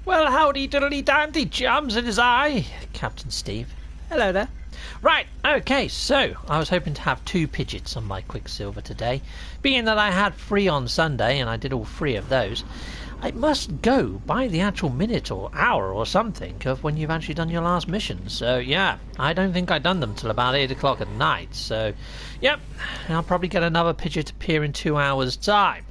Well, howdy diddly dandy chums, it is I, Captain Steve. Hello there. Right, okay, so I was hoping to have 2 pidgets on my Quicksilver today. Being that I had 3 on Sunday and I did all 3 of those, I must go by the actual minute or hour or something of when you've actually done your last mission. So yeah, I don't think I've done them till about 8 o'clock at night. So yep, I'll probably get another pidget appear in 2 hours time.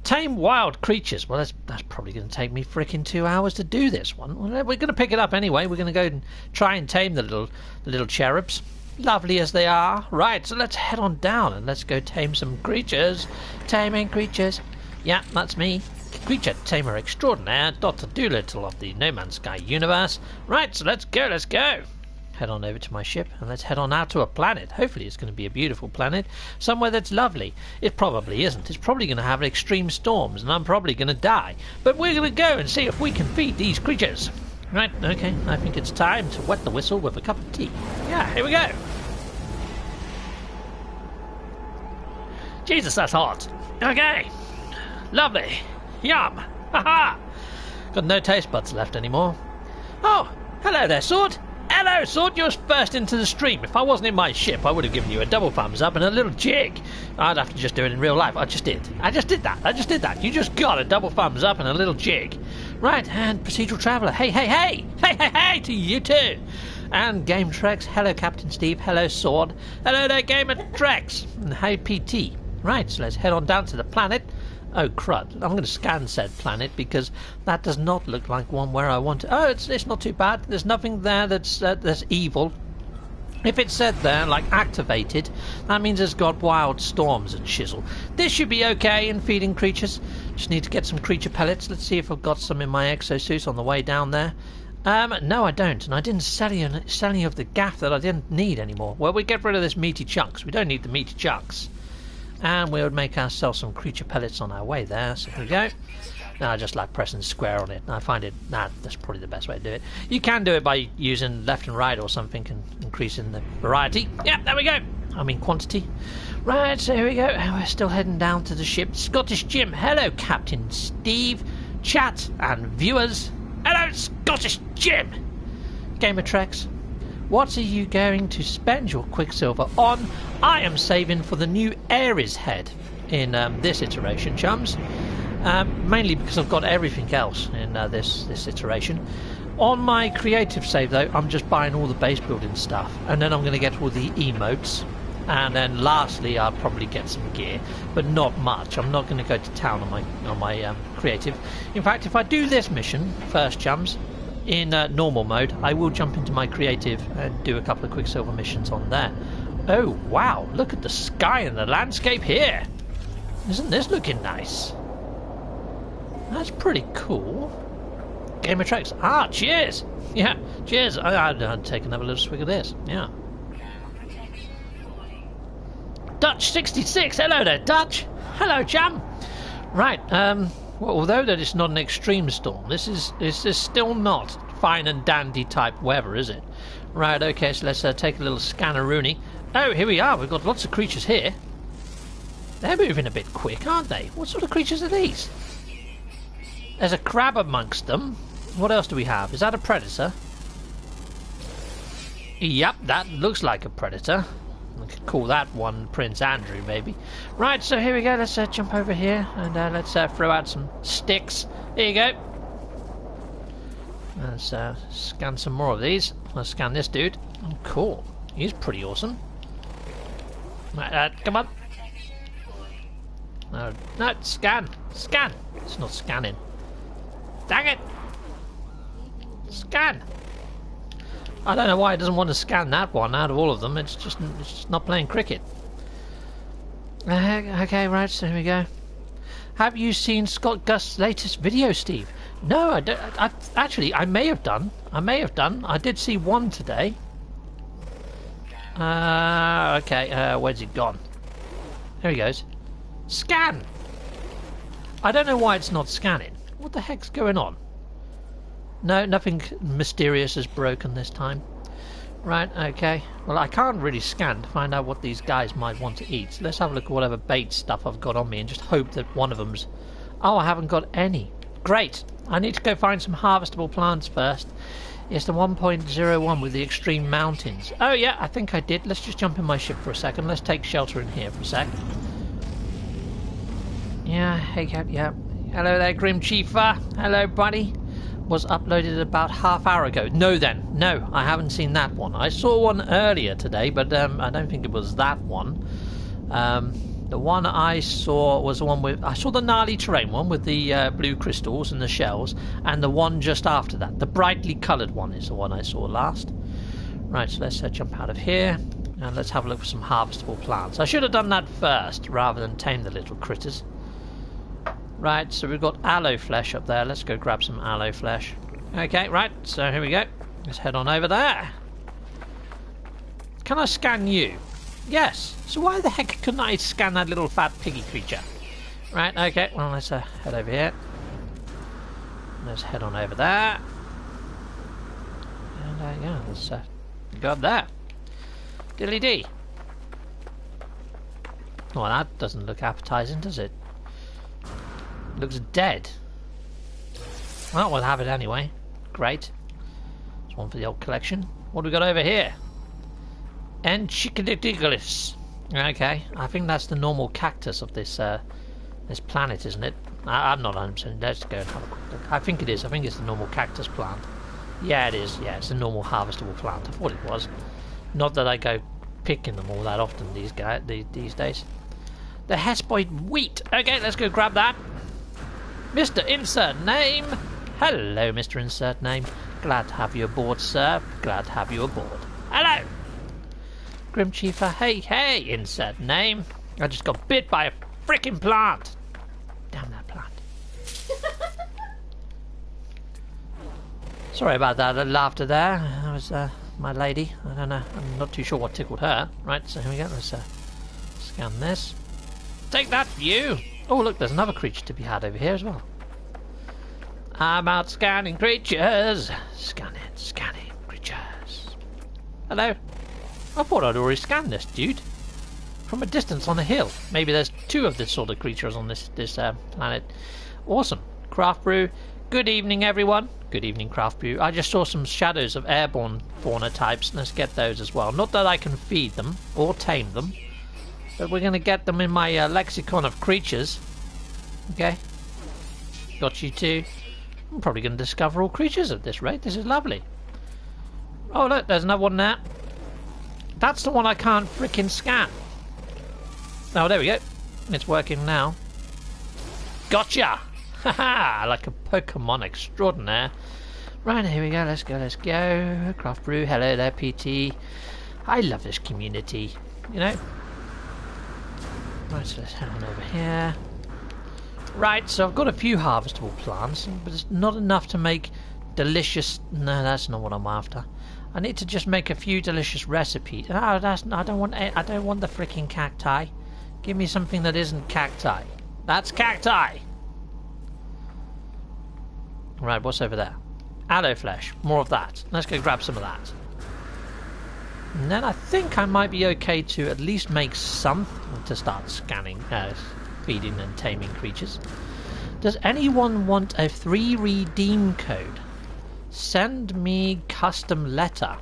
Tame wild creatures. Well, that's probably going to take me frickin' 2 hours to do this one. Well, we're going to pick it up anyway. We're going to go and try and tame the little cherubs, lovely as they are. Right, so let's head on down and let's go tame some creatures. Taming creatures. Yeah, that's me. Creature tamer extraordinaire, Dr. Doolittle of the No Man's Sky universe. Right, so let's go, let's go. Head on over to my ship and let's head on out to a planet. Hopefully it's going to be a beautiful planet, somewhere that's lovely. It probably isn't. It's probably going to have extreme storms and I'm probably going to die. But we're going to go and see if we can feed these creatures. Right, okay, I think it's time to wet the whistle with a cup of tea. Yeah, here we go. Jesus, that's hot. Okay, lovely. Yum. Haha. Got no taste buds left anymore. Oh, hello there, Sword. Hello, Sword, you're first into the stream. If I wasn't in my ship, I would have given you a double thumbs up and a little jig. I'd have to just do it in real life. I just did that. You just got a double thumbs up and a little jig. Right, and Procedural Traveller. Hey to you too. And Game Trex. Hello, Captain Steve. Hello, Sword. Hello there, Gamer Trex. And hey, PT. Right, so let's head on down to the planet. Oh crud, I'm going to scan said planet because that does not look like one where I want to... Oh, it's not too bad. There's nothing there that's evil. If it said there, like activated, that means it's got wild storms and shizzle. This should be okay in feeding creatures. Just need to get some creature pellets. Let's see if I've got some in my exosuit on the way down there. No, I don't, and I didn't sell any of the gaff that I didn't need anymore. Well, we get rid of this meaty chunks. We don't need the meaty chunks. And we'll make ourselves some creature pellets on our way there. So here we go. Now I just like pressing square on it. I find it, that's probably the best way to do it. You can do it by using left and right or something and increasing the variety. Yeah, there we go. I mean quantity. Right, so here we go. And we're still heading down to the ship. Scottish Jim. Hello, Captain Steve. Chat and viewers. Hello, Scottish Jim. Gamer Trex. What are you going to spend your Quicksilver on? I am saving for the new Ares head in this iteration, chums. Mainly because I've got everything else in this iteration. On my creative save, though, I'm just buying all the base building stuff. And then I'm going to get all the emotes. And then lastly, I'll probably get some gear. But not much. I'm not going to go to town on my creative. In fact, if I do this mission first, chums, in normal mode, I will jump into my creative and do a couple of Quicksilver missions on there. Oh wow, look at the sky and the landscape here. Isn't this looking nice? That's pretty cool. Gamer Trex. Ah, cheers. Yeah, cheers. I'll take another little swig of this. Yeah. Dutch 66. Hello there, Dutch. Hello, chum. Right, well, although that it's not an extreme storm, this is still not fine and dandy type weather, is it? Right, okay, so let's take a little scanner-rooney. Oh, here we are. We've got lots of creatures here. They're moving a bit quick, aren't they? What sort of creatures are these? There's a crab amongst them. What else do we have? Is that a predator? Yep, that looks like a predator. We could call that one Prince Andrew, maybe. Right, so here we go. Let's jump over here and let's throw out some sticks. Here you go. Let's scan some more of these. Let's scan this dude. Oh, cool. He's pretty awesome. Right, come on. No, scan. Scan. It's not scanning. Dang it. Scan. I don't know why it doesn't want to scan that one out of all of them. It's just not playing cricket. Okay, right, so here we go. Have you seen Scott Gust's latest video, Steve? No, I don't. Actually, I may have done. I did see one today. Okay, where's it gone? There he goes. Scan! I don't know why it's not scanning. What the heck's going on? No, nothing mysterious is broken this time. Right, okay. Well, I can't really scan to find out what these guys might want to eat. So let's have a look at whatever bait stuff I've got on me and just hope that one of them's... Oh, I haven't got any. Great. I need to go find some harvestable plants first. It's the 1.01 with the extreme mountains. Oh yeah, I think I did. Let's just jump in my ship for a second. Let's take shelter in here for a sec. Yeah, hey Cap, yeah. Hello there, Grim Chiefer. Hello, buddy. Was uploaded about half-hour ago. No then. No, I haven't seen that one. I saw one earlier today, but I don't think it was that one. The one I saw was the one with... I saw the gnarly terrain one with the blue crystals and the shells, and the one just after that. The brightly coloured one is the one I saw last. Right, so let's jump out of here, and let's have a look for some harvestable plants. I should have done that first, rather than tame the little critters. Right, so we've got aloe flesh up there. Let's go grab some aloe flesh. Okay, right, so here we go. Let's head on over there. Can I scan you? Yes. So why the heck couldn't I scan that little fat piggy creature? Right, okay, well, let's head over here. Let's head on over there. And, yeah, let's go up there. Diddly-dee. Well, that doesn't look appetizing, does it? Looks dead. Well, we'll have it anyway. Great. It's one for the old collection. What do we got over here? Enchicadicus. Okay, I think that's the normal cactus of this this planet, isn't it? I'm not 100%. Let's go and have a quick look. I think it is. I think it's the normal cactus plant. Yeah, it is. Yeah, it's a normal harvestable plant. I thought it was. Not that I go picking them all that often these days. The Hesboid wheat. Okay, let's go grab that. Mr. Insert Name. Hello, Mr. Insert Name. Glad to have you aboard, sir. Glad to have you aboard. Hello. Grim Chiefer. Hey, hey, Insert Name. I just got bit by a freaking plant. Damn that plant. Sorry about that laughter there. That was my lady. I don't know. I'm not too sure what tickled her. Right, so here we go. Let's scan this. Take that view. Oh, look, there's another creature to be had over here as well. I'm out scanning creatures. Scanning creatures. Hello. I thought I'd already scanned this, dude. From a distance on the hill. Maybe there's two of this sort of creatures on this planet. Awesome. Craft Brew. Good evening, everyone. Good evening, Craft Brew. I just saw some shadows of airborne fauna types. Let's get those as well. Not that I can feed them or tame them. But we're going to get them in my lexicon of creatures. Okay. Got you too. I'm probably going to discover all creatures at this rate. This is lovely. Oh, look, there's another one there. That's the one I can't frickin' scan. Oh, there we go. It's working now. Gotcha! Haha! Like a Pokemon extraordinaire. Right, here we go. Let's go. Craft Brew. Hello there, PT. I love this community. You know? Right, so let's head on over here. Right, so I've got a few harvestable plants, but it's not enough to make delicious... No, that's not what I'm after. I need to just make a few delicious recipes. Oh, I don't want the freaking cacti. Give me something that isn't cacti. That's cacti! Right, what's over there? Aloe flesh. More of that. Let's go grab some of that. And then I think I might be okay to at least make some to start scanning, feeding and taming creatures. Does anyone want a free redeem code? Send me custom letter.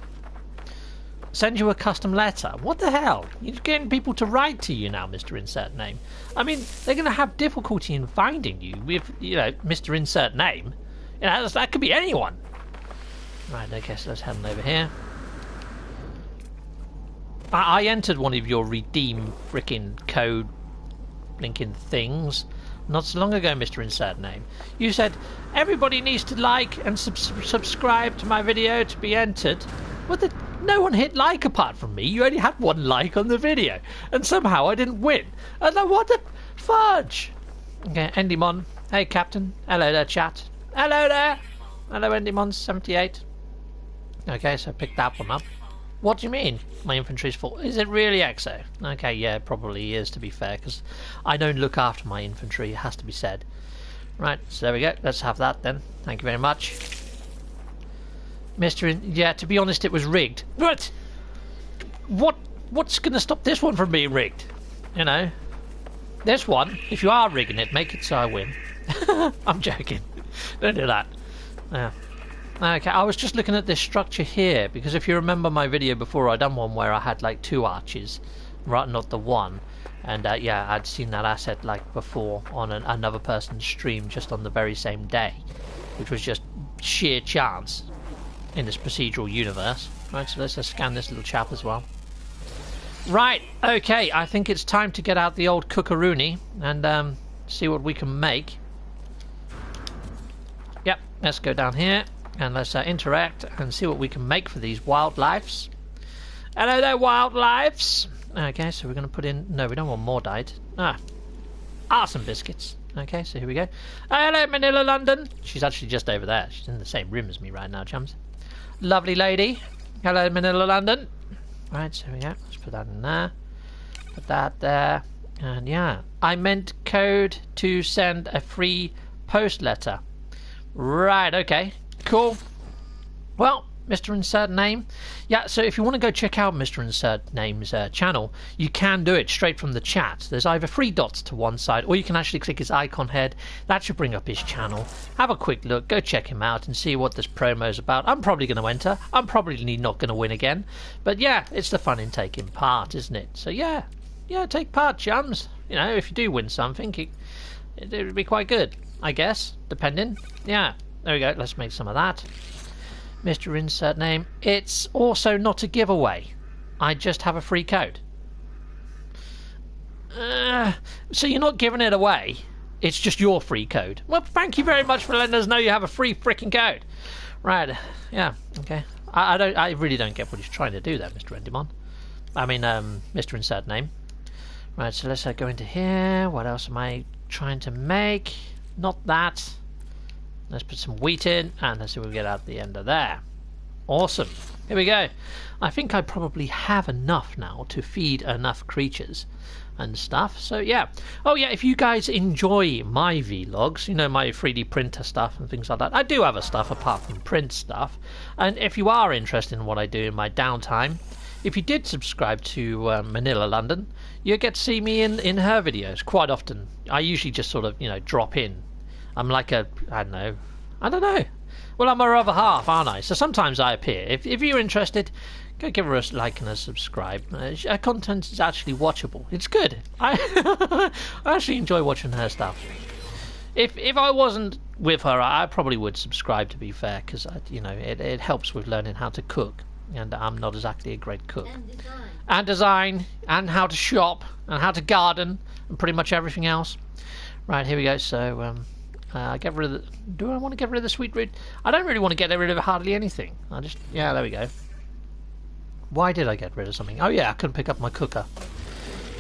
Send you a custom letter? What the hell? You're getting people to write to you now, Mr. Insert Name. I mean, they're going to have difficulty in finding you with, you know, Mr. Insert Name. You know, that could be anyone. Right, okay, so let's head on over here. I entered one of your redeem frickin' code blinking things not so long ago, Mr. Insert Name. You said everybody needs to like and subscribe to my video to be entered. Well, no one hit like apart from me. You only had one like on the video, and somehow I didn't win. And what the fudge? Okay, Endymon. Hey, Captain. Hello there, chat. Hello there. Hello, Endymon78. Okay, so pick that one up. What do you mean? My infantry's full. Is it really EXO? Okay, yeah, it probably is, to be fair, because I don't look after my infantry, it has to be said. Right, so there we go. Let's have that then. Thank you very much. Yeah, to be honest, it was rigged. What? What's going to stop this one from being rigged? You know? This one, if you are rigging it, make it so I win. I'm joking. Don't do that. Yeah. Okay, I was just looking at this structure here, because if you remember my video before, I done one where I had like 2 arches, right, not the one. And yeah, I'd seen that asset like before on another person's stream just on the very same day, which was just sheer chance in this procedural universe. Right, so let's just scan this little chap as well. Right, okay, I think it's time to get out the old cookaroony and see what we can make. Yep, let's go down here and let's interact and see what we can make for these wildlives. Hello there, wildlives! Okay, so we're going to put in... No, we don't want more dyed. Awesome biscuits. Okay, so here we go. Hello, Manila, London. She's actually just over there. She's in the same room as me right now, chums. Lovely lady. Hello, Manila, London. Right, so here we go. Let's put that in there. Put that there. And yeah, I meant code to send a free post letter. Right, okay. Cool. Well, Mr. Insert Name. Yeah, so if you want to go check out Mr. Insert Name's channel, you can do it straight from the chat. There's either 3 dots to one side, or you can actually click his icon head. That should bring up his channel. Have a quick look, go check him out and see what this promo is about. I'm probably going to enter. I'm probably not going to win again. But yeah, it's the fun in taking part, isn't it? So yeah, take part, chums. You know, if you do win something, it would be quite good, I guess, depending. Yeah, there we go. Let's make some of that. Mr. Insert Name. It's also not a giveaway. I just have a free code. So you're not giving it away. It's just your free code. Well, thank you very much for letting us know you have a free freaking code. Right. Yeah. Okay. I really don't get what he's trying to do there, Mr. Endemon. I mean, Mr. Insert Name. Right. So let's go into here. What else am I trying to make? Not that. Let's put some wheat in, and let's see what we get out the end of there. Awesome. Here we go. I think I probably have enough now to feed enough creatures and stuff. So yeah. Oh yeah, if you guys enjoy my vlogs, you know, my 3D printer stuff and things like that, I do have other stuff apart from print stuff. And if you are interested in what I do in my downtime, if you did subscribe to Manila London, you get to see me in her videos quite often. I usually just sort of, you know, drop in. I'm like a, I don't know. Well, I'm her other half, aren't I? So sometimes I appear. If you're interested, go give her a like and a subscribe. Her content is actually watchable. It's good. I actually enjoy watching her stuff. If I wasn't with her, I probably would subscribe, to be fair, because you know, it helps with learning how to cook, and I'm not exactly a great cook. And design, and how to shop, and how to garden, and pretty much everything else. Right, here we go. So get rid of the... Do I want to get rid of the sweet root? I don't really want to get rid of hardly anything. Yeah, there we go. Why did I get rid of something? Oh yeah, I couldn't pick up my cooker.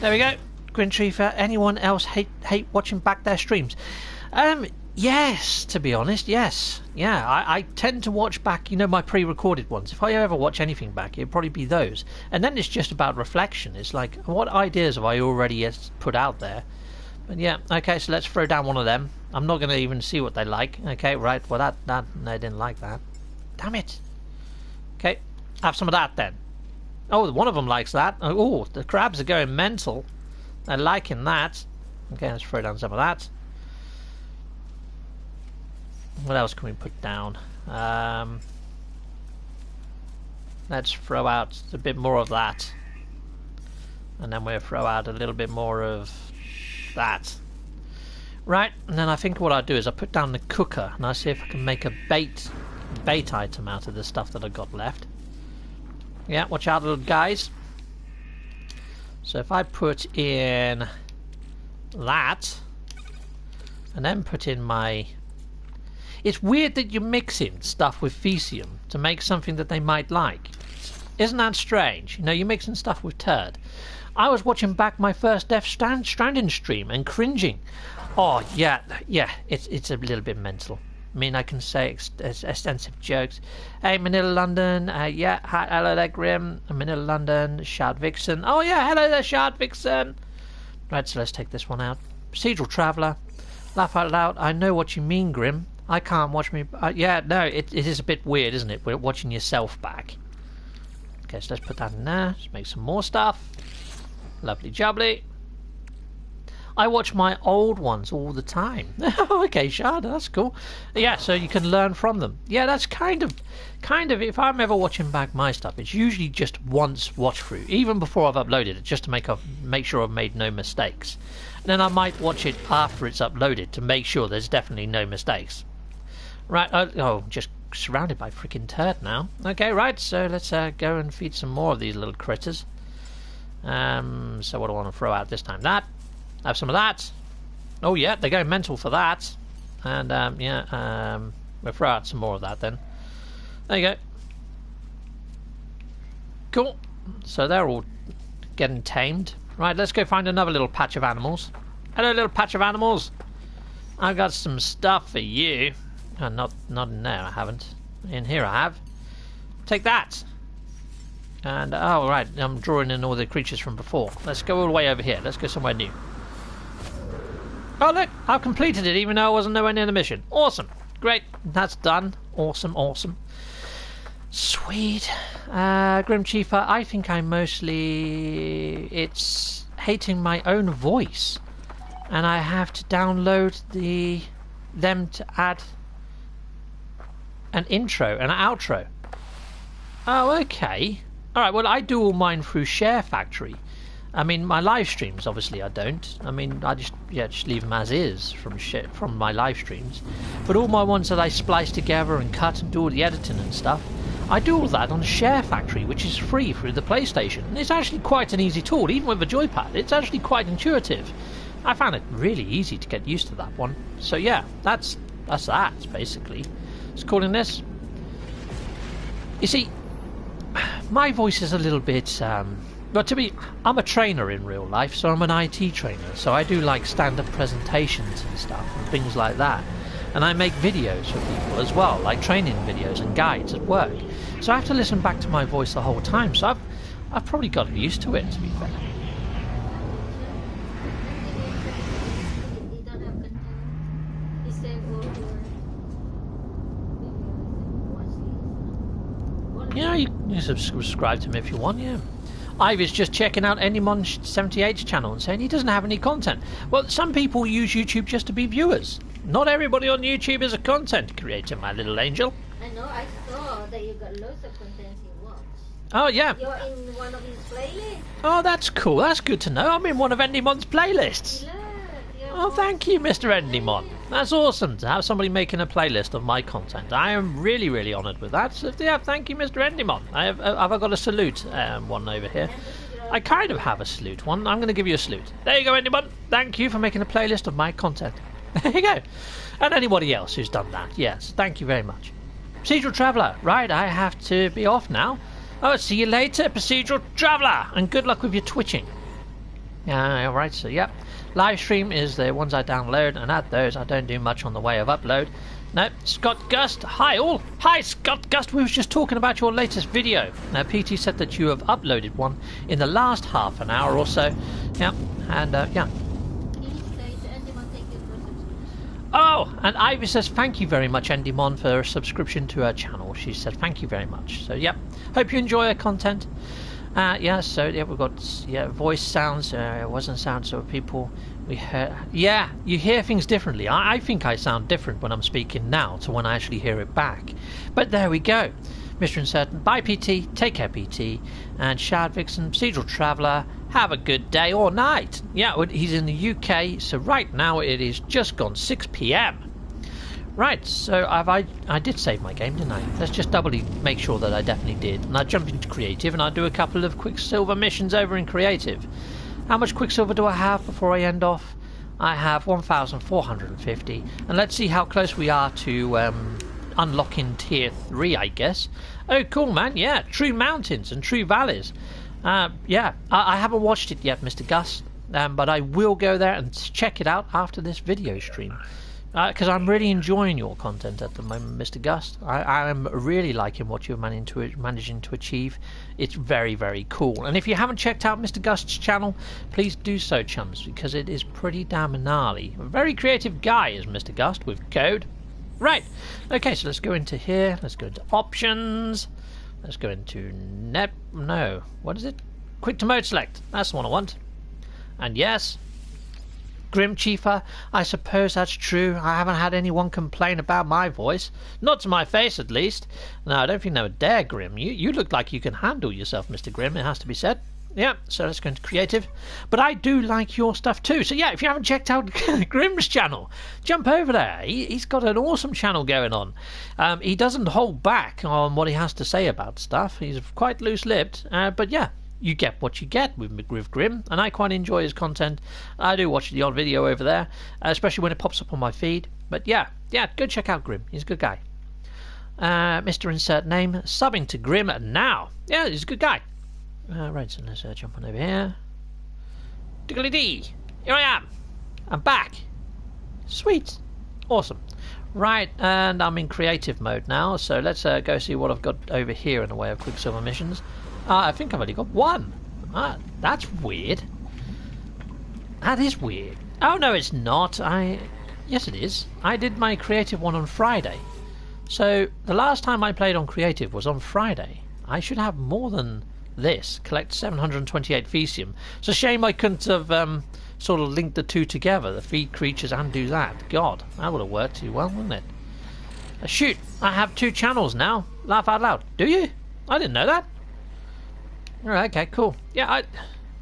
There we go. Grintriefer. Anyone else hate watching back their streams? Yes, to be honest, yes. Yeah, I tend to watch back, you know, my pre-recorded ones. If I ever watch anything back, it'd probably be those. And then it's just about reflection. It's like, what ideas have I already put out there? But yeah, okay, so let's throw down one of them. I'm not going to even see what they like. Okay, right, well that they didn't like that. Damn it. Okay, have some of that then. Oh, one of them likes that. Oh, the crabs are going mental. They're liking that. Okay, let's throw down some of that. What else can we put down? Let's throw out a bit more of that. And then we'll throw out a little bit more of that. Right, and then I think what I'll do is I'll put down the cooker and I'll see if I can make a bait item out of the stuff that I've got left. Yeah, watch out, little guys. So if I put in that and then put in my... It's weird that you're mixing stuff with Fecium to make something that they might like. Isn't that strange? You know, you're mixing stuff with turd. I was watching back my first Death Stranding stream and cringing. Oh, yeah, it's a little bit mental. I mean, I can say extensive jokes. Hey, Manila London, yeah, hi, hello there, Grim. Manila London, Shard Vixen. Oh, yeah, hello there, Shard Vixen. Right, so let's take this one out. Procedural Traveller. Laugh out loud. I know what you mean, Grim. I can't watch me... yeah, no, it is a bit weird, isn't it? We're watching yourself back. Okay, so let's put that in there. Let's make some more stuff. Lovely jubbly. I watch my old ones all the time. Okay, Shard, that's cool. Yeah, so you can learn from them. Yeah, that's kind of, if I'm ever watching back my stuff, it's usually just once watch through, even before I've uploaded it, just to make sure I've made no mistakes. And then I might watch it after it's uploaded to make sure there's definitely no mistakes. Right, just surrounded by freaking turd now. Okay, right, so let's go and feed some more of these little critters. So what do I want to throw out this time? That. Have some of that. Oh yeah, they're going mental for that. And we'll throw out some more of that then. There you go. Cool. So they're all getting tamed. Right, let's go find another little patch of animals. Hello, little patch of animals. I've got some stuff for you. Oh, not in there, I haven't. In here I have. Take that. And, oh, right, I'm drawing in all the creatures from before. Let's go all the way over here. Let's go somewhere new. Oh, look, I've completed it, even though I wasn't nowhere near the mission. Awesome. Great. That's done. Awesome, awesome. Sweet. Grim Chief, I think I'm mostly... It's hating my own voice. And I have to download them to add an intro and an outro. Oh, okay. Alright, well, I do all mine through Share Factory. I mean, my live streams, obviously, I don't. I mean, I just leave them as is from my live streams. But all my ones that I splice together and cut and do all the editing and stuff, I do all that on Share Factory, which is free through the PlayStation. And it's actually quite an easy tool, even with a joypad. It's actually quite intuitive. I found it really easy to get used to that one. So yeah, that's that, basically. Let's call in this. You see, my voice is a little bit... But I'm a trainer in real life, so I'm an IT trainer. So I do like stand-up presentations and stuff and things like that. And I make videos for people as well, like training videos and guides at work. So I have to listen back to my voice the whole time. So I've probably got used to it, to be fair. Yeah, you can subscribe to him if you want, yeah. Ivy's just checking out Endymon78's channel and saying he doesn't have any content. Well, some people use YouTube just to be viewers. Not everybody on YouTube is a content creator, my little angel. I know, I saw that you got loads of content in Watch. Oh, yeah. You're in one of his playlists. Oh, that's cool. That's good to know. I'm in one of Endymon's playlists. Oh, thank you, Mr. Endymon. That's awesome to have somebody making a playlist of my content. I am really, really honoured with that. So, yeah, thank you, Mr. Endymon. Have I got a salute one over here? I kind of have a salute one. I'm going to give you a salute. There you go, Endymon. Thank you for making a playlist of my content. There you go. And anybody else who's done that. Yes, thank you very much. Procedural Traveller. Right, I have to be off now. Oh, see you later, Procedural Traveller. And good luck with your twitching. Yeah, alright, so yeah. Live stream is the ones I download, and at those I don't do much on the way of upload. No, Scott Gust, hi all. Hi Scott Gust, we was just talking about your latest video. Now PT said that you have uploaded one in the last half an hour or so. Yeah, and yeah. Oh, and Ivy says thank you very much, Endymon, for a subscription to her channel. She said thank you very much. So yeah, hope you enjoy her content. Yeah, so yeah, we've got voice sounds. It wasn't sound, so people we heard. Yeah, you hear things differently. I think I sound different when I'm speaking now to when I actually hear it back. But there we go. Mr. Uncertain, bye PT, take care PT, and Shard Vixen, Procedural Traveller, have a good day or night. Yeah, he's in the UK, so right now it is just gone 6 PM. Right, so I did save my game, didn't I? Let's just doubly make sure that I definitely did. And I jump into Creative and I do a couple of Quicksilver missions over in Creative. How much Quicksilver do I have before I end off? I have 1,450. And let's see how close we are to unlocking Tier 3, I guess. Oh, cool, man. Yeah, True Mountains and True Valleys. Yeah, I haven't watched it yet, Mr. Gus. But I will go there and check it out after this video stream. Because I'm really enjoying your content at the moment, Mr. Gust. I am really liking what you're managing to achieve. It's very, very cool. And if you haven't checked out Mr. Gust's channel, please do so, chums, because it is pretty damn gnarly. A very creative guy is Mr. Gust with code. Right. Okay, so let's go into here. Let's go into options. Let's go into what is it? Quick to mode select. That's the one I want. And yes. Grim Chiefer, I suppose that's true. I haven't had anyone complain about my voice. Not to my face, at least. No, I don't think they would dare, Grim. You look like you can handle yourself, Mr. Grim, it has to be said. Yeah, so let's go into creative. But I do like your stuff too. So yeah, if you haven't checked out Grim's channel, jump over there. He's got an awesome channel going on. He doesn't hold back on what he has to say about stuff. He's quite loose-lipped. But yeah, you get what you get with Grim. And I quite enjoy his content. I do watch the odd video over there, especially when it pops up on my feed. But yeah, go check out Grim. He's a good guy. Mr. Insert Name, subbing to Grim now. Yeah, he's a good guy. Right, so let's jump on over here. Diggly-dee! Here I am! I'm back! Sweet! Awesome. Right, and I'm in creative mode now, so let's go see what I've got over here in the way of Quicksilver missions. I think I've only got one. That's weird. That is weird. Oh, no, it's not. Yes, it is. I did my creative one on Friday. So, the last time I played on creative was on Friday. I should have more than this. Collect 728 Fecium. It's a shame I couldn't have sort of linked the two together, the feed creatures and do that. God, that would have worked too well, wouldn't it? Shoot, I have 2 channels now. Laugh out loud. Do you? I didn't know that. Alright, okay, cool. Yeah,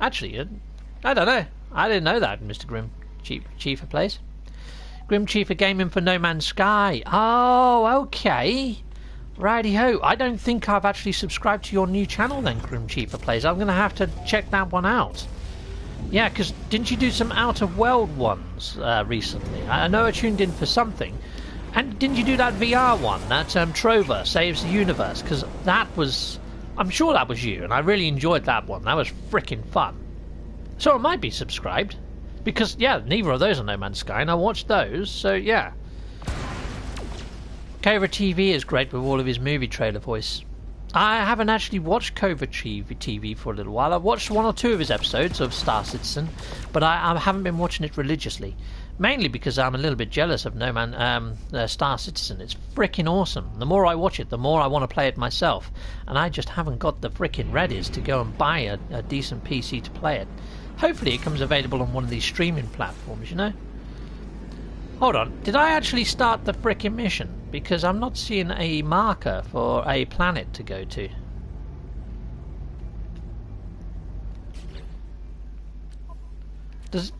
I don't know. I didn't know that, Mr. Grim Chiefer plays. Grim Chiefer Gaming for No Man's Sky. Oh, okay. Righty-ho. I don't think I've actually subscribed to your new channel then, Grim Chiefer Plays. I'm going to have to check that one out. Yeah, because didn't you do some Outer World ones recently? I know I tuned in for something. And didn't you do that VR one, that Trover Saves the Universe? Because that was... I'm sure that was you, and I really enjoyed that one. That was frickin' fun. So I might be subscribed. Because, yeah, neither of those are No Man's Sky, and I watched those, so yeah. Cobra TV is great with all of his movie trailer voice. I haven't actually watched Cobra TV for a little while. I've watched 1 or 2 of his episodes of Star Citizen, but I haven't been watching it religiously. Mainly because I'm a little bit jealous of Star Citizen. It's frickin' awesome. The more I watch it, the more I want to play it myself. And I just haven't got the frickin' readies to go and buy a decent PC to play it. Hopefully it comes available on one of these streaming platforms, you know? Hold on, did I actually start the frickin' mission? Because I'm not seeing a marker for a planet to go to.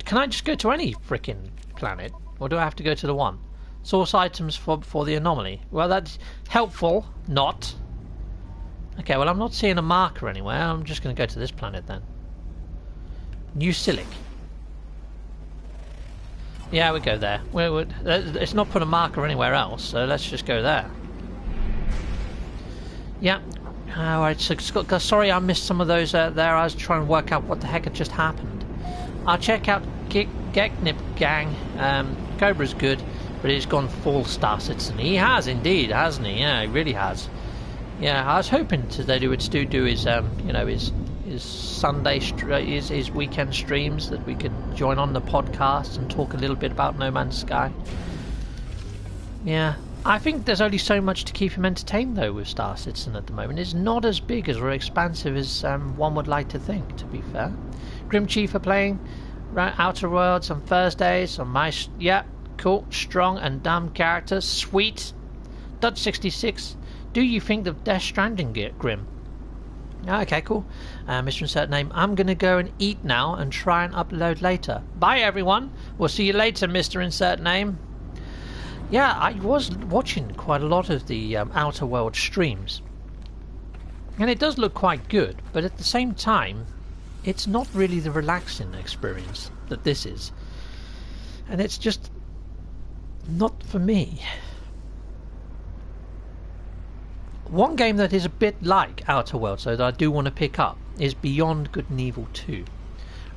Can I just go to any frickin' planet? Or do I have to go to the one? Source items for the anomaly. Well, that's helpful. Not. Okay, well, I'm not seeing a marker anywhere. I'm just going to go to this planet then. New Silic. Yeah, we go there. It's not put a marker anywhere else, so let's just go there. Yeah. Alright, so sorry I missed some of those there. I was trying to work out what the heck had just happened. I'll check out Geknip Gang. Cobra's good, but he's gone full Star Citizen. He has indeed, hasn't he? Yeah, he really has. Yeah, I was hoping that he would still do his, you know, his Sunday, his weekend streams, that we could join on the podcast and talk a little bit about No Man's Sky. Yeah, I think there's only so much to keep him entertained though with Star Citizen at the moment. It's not as big as or expansive as one would like to think, to be fair. Grim Chief are playing Outer Worlds on Thursdays on my... Yeah, cool, strong and dumb characters. Sweet. Dutch 66. Do you think of Death Stranding, Grim? Okay, cool. Mr. Insert Name, I'm going to go and eat now and try and upload later. Bye, everyone. We'll see you later, Mr. Insert Name. Yeah, I was watching quite a lot of the Outer World streams. And it does look quite good, but at the same time, it's not really the relaxing experience that this is. And it's just not for me. One game that is a bit like Outer Worlds, so that I do want to pick up, is Beyond Good and Evil 2.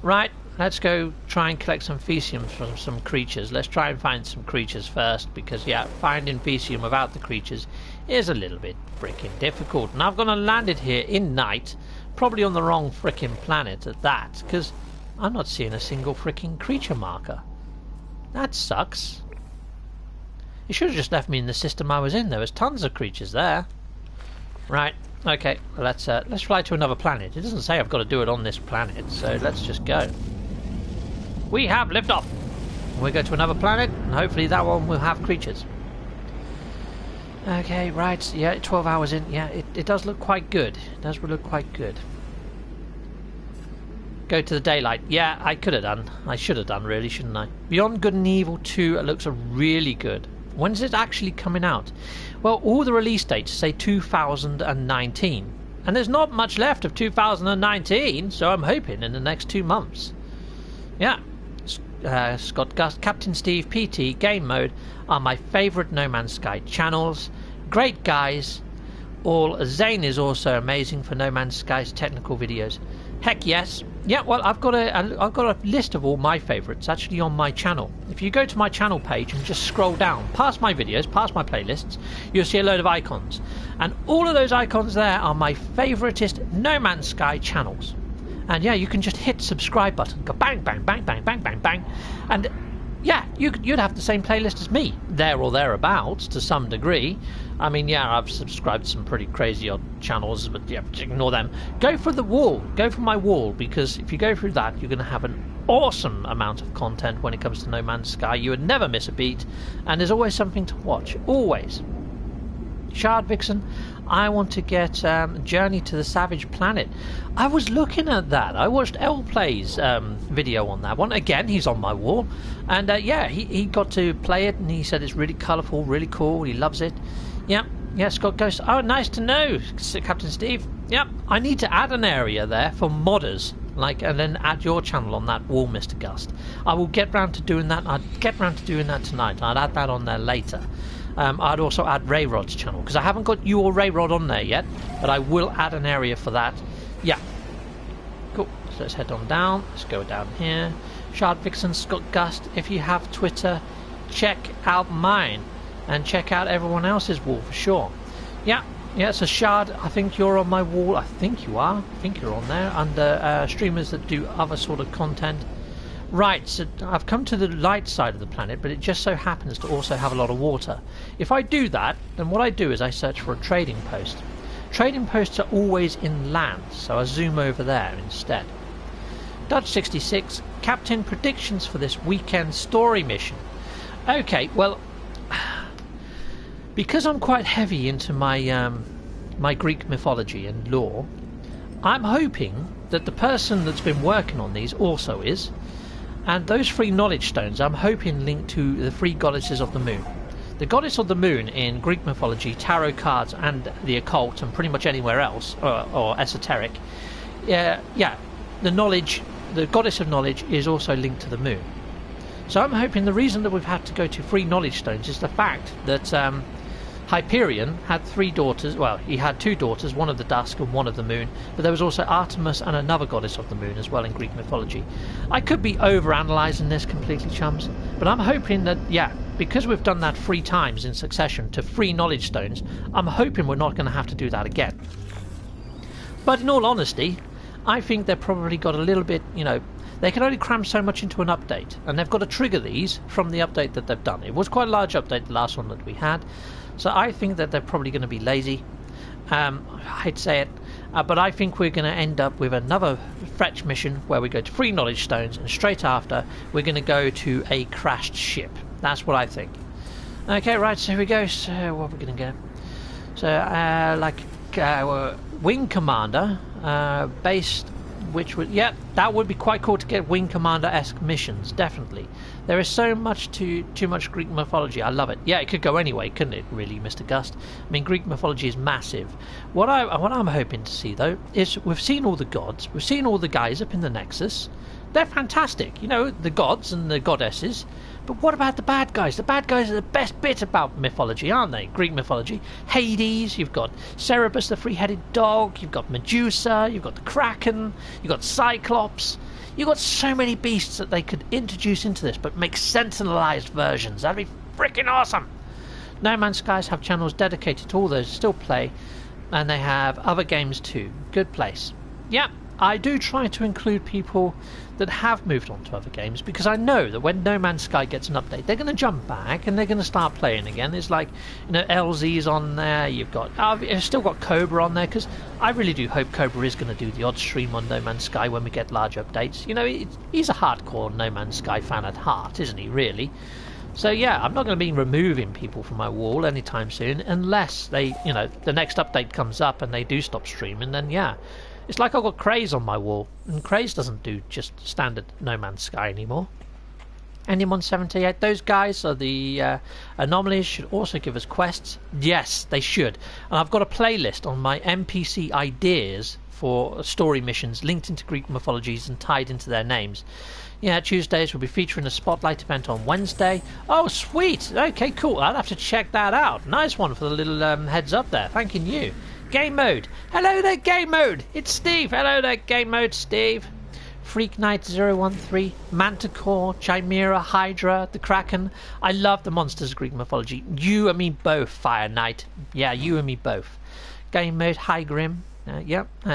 Right, let's go try and collect some Fecium from some creatures. Let's try and find some creatures first, because, yeah, finding Fecium without the creatures is a little bit freaking difficult. And I've gone and landed here in night, probably on the wrong freaking planet at that, because I'm not seeing a single freaking creature marker. That sucks. You should have just left me in the system I was in. There was tons of creatures there. Right, okay, well, let's fly to another planet. It doesn't say I've got to do it on this planet, so let's just go. We have liftoff. We'll go to another planet, and hopefully that one will have creatures. Okay, right, yeah, 12 hours in, yeah, it does look quite good. It does look quite good. Go to the daylight. Yeah, I could have done. I should have done, really, shouldn't I? Beyond Good and Evil 2 looks really good. When's it actually coming out? Well, all the release dates say 2019. And there's not much left of 2019, so I'm hoping in the next 2 months. Yeah. Scott Gust, CaptainSteve, PT, Game Mode are my favourite No Man's Sky channels. Great guys. Zane is also amazing for No Man's Sky's technical videos. Heck yes. Yeah, well, I've got a list of all my favourites actually on my channel. If you go to my channel page and just scroll down past my videos, past my playlists, you'll see a load of icons. And all of those icons there are my favouriteest No Man's Sky channels. And yeah, you can just hit subscribe button, go bang, bang, bang, bang, bang, bang, bang. And yeah, you'd have the same playlist as me, there or thereabouts, to some degree. I mean, yeah, I've subscribed to some pretty crazy odd channels, but yeah, ignore them. Go for the wall. Go for my wall, because if you go through that, you're going to have an awesome amount of content when it comes to No Man's Sky. You would never miss a beat, and there's always something to watch. Always. Shard Vixen, I want to get Journey to the Savage Planet. I was looking at that. I watched L Play's video on that one. Again, he's on my wall. And yeah, he got to play it, and he said it's really colourful, really cool. He loves it. Yeah, Scott Ghost. Oh, nice to know, CaptainSteve. Yep, I need to add an area there for modders, and then add your channel on that wall, Mr. Gust. I will get round to doing that. I'd get round to doing that tonight. I'd add that on there later. I'd also add Rayrod's channel, because I haven't got you or Rayrod on there yet, but I will add an area for that. Yeah. Cool. So let's head on down. Let's go down here. Shard Vixen, Scott Gust. If you have Twitter, check out mine. And check out everyone else's wall for sure. Yeah, so Shard, I think you're on my wall. I think you are. I think you're on there under streamers that do other sort of content. Right, so I've come to the light side of the planet, but it just so happens to also have a lot of water. If I do that, then what I do is I search for a trading post. Trading posts are always inland, so I zoom over there instead. Dutch 66, Captain, predictions for this weekend story mission. Okay, well, because I'm quite heavy into my my Greek mythology and lore, I'm hoping that the person that's been working on these also is. And those 3 knowledge stones, I'm hoping link to the 3 goddesses of the moon. The goddess of the moon in Greek mythology, tarot cards, and the occult, and pretty much anywhere else, or esoteric, the goddess of knowledge is also linked to the moon. So I'm hoping the reason that we've had to go to 3 knowledge stones is the fact that Hyperion had 3 daughters. Well, he had 2 daughters, one of the dusk and one of the moon, but there was also Artemis and another goddess of the moon as well in Greek mythology. I could be over-analysing this completely, chums, but I'm hoping that, yeah, because we've done that 3 times in succession to 3 knowledge stones, I'm hoping we're not going to have to do that again. But in all honesty, I think they've probably got a little bit, they can only cram so much into an update, and they've got to trigger these from the update that they've done. It was quite a large update, the last one that we had, so I think that they're probably going to be lazy. I'd say it, but I think we're going to end up with another fetch mission where we go to 3 knowledge stones, and straight after we're going to go to a crashed ship. That's what I think. Okay, right, so here we go. So what are we going to get? So Wing Commander based, which would, yeah, that would be quite cool to get Wing Commander-esque missions, definitely. There is so much too much Greek mythology. I love it. Yeah, it could go anyway, couldn't it, really, Mr. Gust? I mean, Greek mythology is massive. What I'm hoping to see, though, is we've seen all the gods, we've seen all the guys up in the Nexus. They're fantastic, the gods and the goddesses. But what about the bad guys? The bad guys are the best bit about mythology, aren't they? Greek mythology. Hades, you've got Cerberus, the 3-headed dog, you've got Medusa, you've got the Kraken, you've got Cyclops. You've got so many beasts that they could introduce into this, but make sentinelized versions. That'd be freaking awesome. No Man's Skies have channels dedicated to all those who still play, and they have other games too. Good place. Yeah, I do try to include people that have moved on to other games, because I know that when No Man's Sky gets an update, they're going to jump back and they're going to start playing again. It's like, you know, LZ's on there, you've still got Cobra on there, because I really do hope Cobra is going to do the odd stream on No Man's Sky when we get large updates. You know, he's a hardcore No Man's Sky fan at heart, isn't he, really? So yeah, I'm not going to be removing people from my wall anytime soon, unless they, you know, the next update comes up and they do stop streaming, then yeah. It's like I've got Craze on my wall, and Craze doesn't do just standard No Man's Sky anymore. NM178, those guys are the anomalies, should also give us quests. Yes, they should. And I've got a playlist on my NPC ideas for story missions linked into Greek mythologies and tied into their names. Yeah, Tuesdays will be featuring a spotlight event on Wednesday. Oh, sweet! Okay, cool. I'll have to check that out. Nice one for the little heads up there. Thanking you. Game Mode. Hello there, Game Mode. It's Steve. Hello there, Game Mode, Steve. Freak Knight 013, Manticore, Chimera, Hydra, the Kraken. I love the monsters of Greek mythology. You and me both, Fire Knight. Yeah, you and me both. Game Mode, High Grim.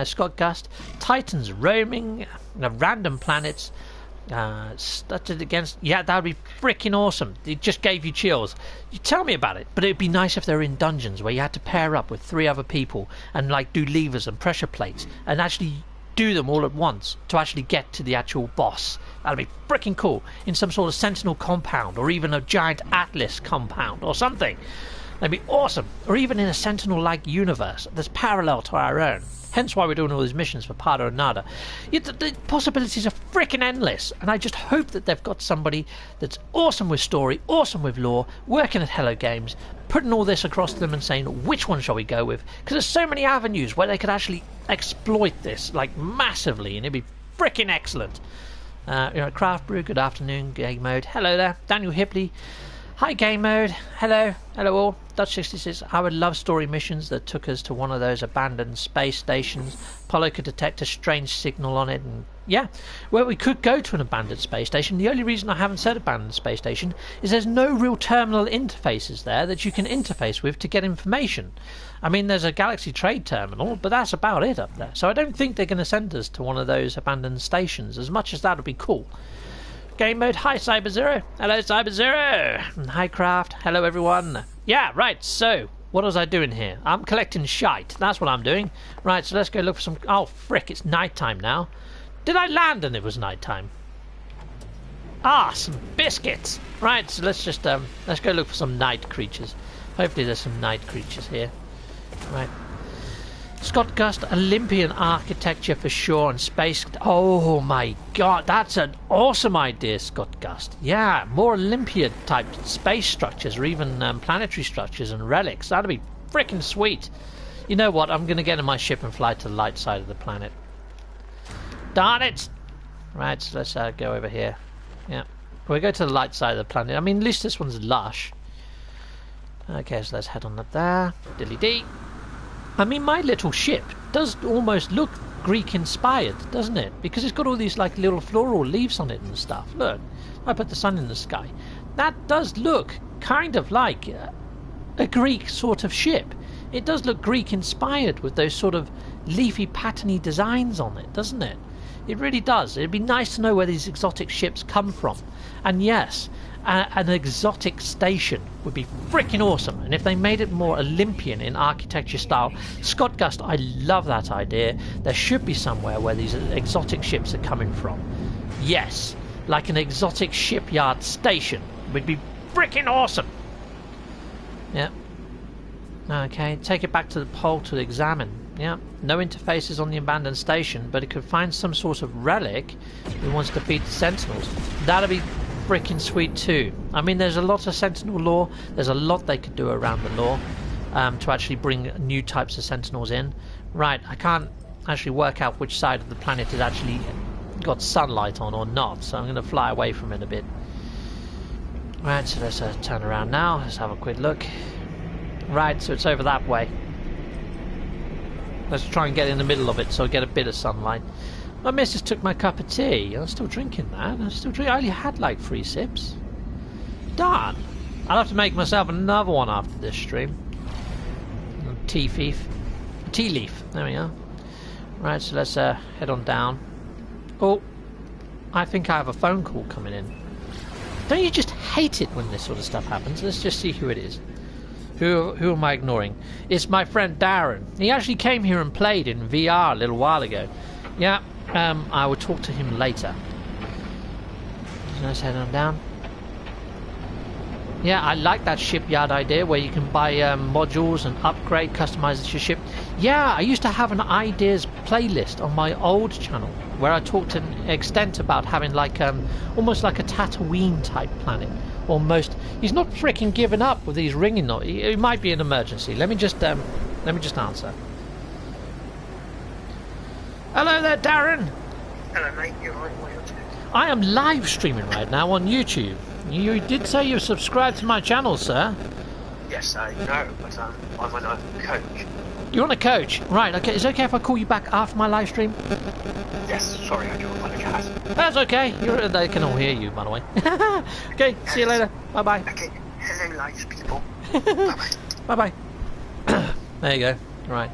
Scott Gust. Titans roaming. Random planets. Stuttered against. Yeah, that would be freaking awesome. It just gave you chills. You tell me about it. But it'd be nice if they were in dungeons where you had to pair up with 3 other people and like do levers and pressure plates and actually do them all at once to actually get to the actual boss. That'd be freaking cool. In some sort of Sentinel compound, or even a giant Atlas compound or something. That'd be awesome. Or even in a Sentinel-like universe that's parallel to our own. Hence why we're doing all these missions for Pardo and Nada. The possibilities are freaking endless, and I just hope that they've got somebody that's awesome with story, awesome with lore, working at Hello Games, putting all this across to them and saying, which one shall we go with? Because there's so many avenues where they could actually exploit this, like, massively, and it'd be freaking excellent. Craft Brew, good afternoon, Game Mode. Hello there, Daniel Hipley. Hi, Game Mode. Hello all. Dutch66. I would love story missions that took us to one of those abandoned space stations. Apollo could detect a strange signal on it, and yeah, well, we could go to an abandoned space station. The only reason I haven't said abandoned space station is there's no real terminal interfaces there that you can interface with to get information. I mean, there's a Galaxy Trade Terminal, but that's about it up there. So I don't think they're going to send us to one of those abandoned stations, as much as that would be cool. Game Mode, hi Cyber Zero. Hello Cyber Zero. Hi Craft. Hello everyone. Yeah, right, so what was I doing here? I'm collecting shite. That's what I'm doing. Right, so let's go look for some. Oh frick, it's night time now. Did I land and it was night time? Ah, some biscuits. Right, so let's just let's go look for some night creatures. Hopefully there's some night creatures here. Right. Scott Gust, Olympian architecture for sure, and space. Oh my god, that's an awesome idea, Scott Gust. Yeah, more Olympian type space structures, or even planetary structures and relics. That'd be freaking sweet. You know what? I'm going to get in my ship and fly to the light side of the planet. Darn it! Right, so let's go over here. Yeah, we'll go to the light side of the planet. I mean, at least this one's lush. Okay, so let's head on up there. Dilly-dee. I mean, my little ship does almost look Greek-inspired, doesn't it? Because it's got all these like little floral leaves on it and stuff. Look, I put the sun in the sky. That does look kind of like a Greek sort of ship. It does look Greek-inspired with those sort of leafy, patterny designs on it, doesn't it? It really does. It'd be nice to know where these exotic ships come from. And yes, an exotic station would be freaking awesome. And if they made it more Olympian in architecture style, Scott Gust, I love that idea. There should be somewhere where these exotic ships are coming from. Yes, like an exotic shipyard station would be freaking awesome. Yeah. Okay, take it back to the pole to examine. Yeah, no interfaces on the abandoned station, but it could find some sort of relic that wants to beat the Sentinels. That'd be freaking sweet too. I mean, there's a lot of Sentinel lore. There's a lot they could do around the lore to actually bring new types of Sentinels in. Right, I can't actually work out which side of the planet has actually got sunlight on or not, so I'm going to fly away from it a bit. Right, so let's turn around now. Let's have a quick look. Right, so it's over that way. Let's try and get in the middle of it so I get a bit of sunlight. My missus took my cup of tea. I'm still drinking that. I only had like 3 sips. Darn. I'll have to make myself another one after this stream. Tea leaf. There we are. Right, so let's head on down. Oh, I think I have a phone call coming in. Don't you just hate it when this sort of stuff happens? Let's just see who it is. Who am I ignoring? It's my friend Darren. He actually came here and played in VR a little while ago. Yeah, I will talk to him later. So let's head on down. Yeah, I like that shipyard idea where you can buy modules and upgrade, customize your ship. Yeah, I used to have an ideas playlist on my old channel where I talked to an extent about having like almost like a Tatooine type planet. Almost. He's not freaking giving up with these ringing noises. It might be an emergency. Let me just answer. Hello there, Darren. Hello, mate. You're right. What are you up to? I am live streaming right now on YouTube. You did say you subscribed to my channel, sir. Yes, I know, but I'm on a coach. You're on a coach, right? Okay, is it okay if I call you back after my live stream? Yes, sorry, I do apologise. That's okay. They can all hear you, by the way. Okay, see you later. Bye bye. Okay, hello, live people. Bye bye. Bye bye. There you go. Right.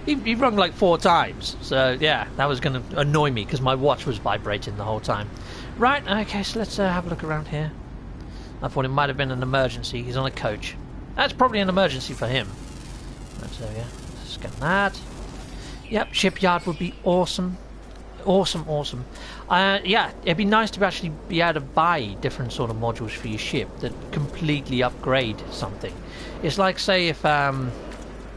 He rung like 4 times, so yeah, that was going to annoy me because my watch was vibrating the whole time. Right. Okay, so let's have a look around here. I thought it might have been an emergency. He's on a coach. That's probably an emergency for him. There we go. Scan that. Yep, shipyard would be awesome. Awesome. Yeah, it'd be nice to actually be able to buy different sort of modules for your ship that completely upgrade something. It's like, say, if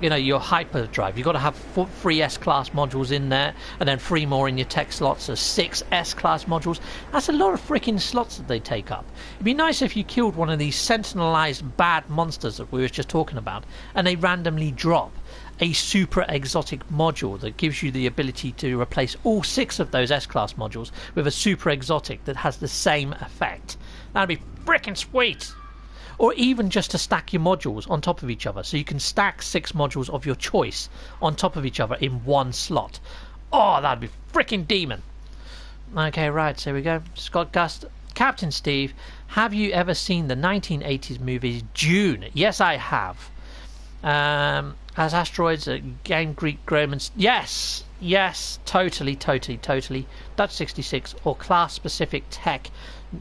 you know, your hyperdrive, you've got to have 3 S-class modules in there, and then 3 more in your tech slots, so 6 S-class modules. That's a lot of freaking slots that they take up. It'd be nice if you killed one of these sentinelized bad monsters that we were just talking about, and they randomly drop a super exotic module that gives you the ability to replace all 6 of those S-class modules with a super exotic that has the same effect. That'd be freaking sweet! Or even just to stack your modules on top of each other, so you can stack 6 modules of your choice on top of each other in one slot. Oh, that'd be freaking demon! Okay, right, so here we go. Scott Gust. Captain Steve, have you ever seen the 1980s movie Dune? Yes, I have. As asteroids, game Greek Romans. Yes, totally. Dutch 66 or class-specific tech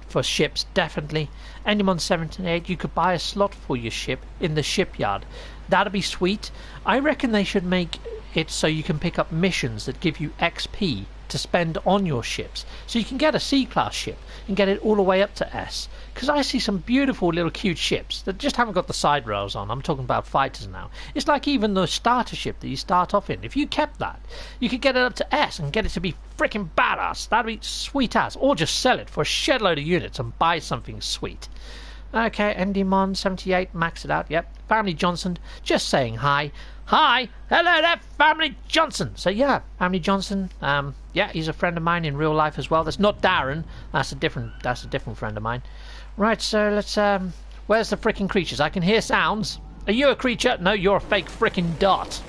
for ships, definitely. NMS 78, you could buy a slot for your ship in the shipyard. That'd be sweet. I reckon they should make it so you can pick up missions that give you XP to spend on your ships. So you can get a C-class ship and get it all the way up to S. Because I see some beautiful little cute ships that just haven't got the side rails on. I'm talking about fighters now. It's like even the starter ship that you start off in. If you kept that, you could get it up to S and get it to be freaking badass. That'd be sweet ass. Or just sell it for a shed load of units and buy something sweet. Okay, NDMon 78, max it out. Yep. Family Johnson, just saying hi. Hi, hello there, Family Johnson. So yeah, Family Johnson. Yeah, he's a friend of mine in real life as well. That's not Darren. That's a different friend of mine. Right, so let's. Where's the freaking creatures? I can hear sounds. Are you a creature? No, you're a fake freaking dot.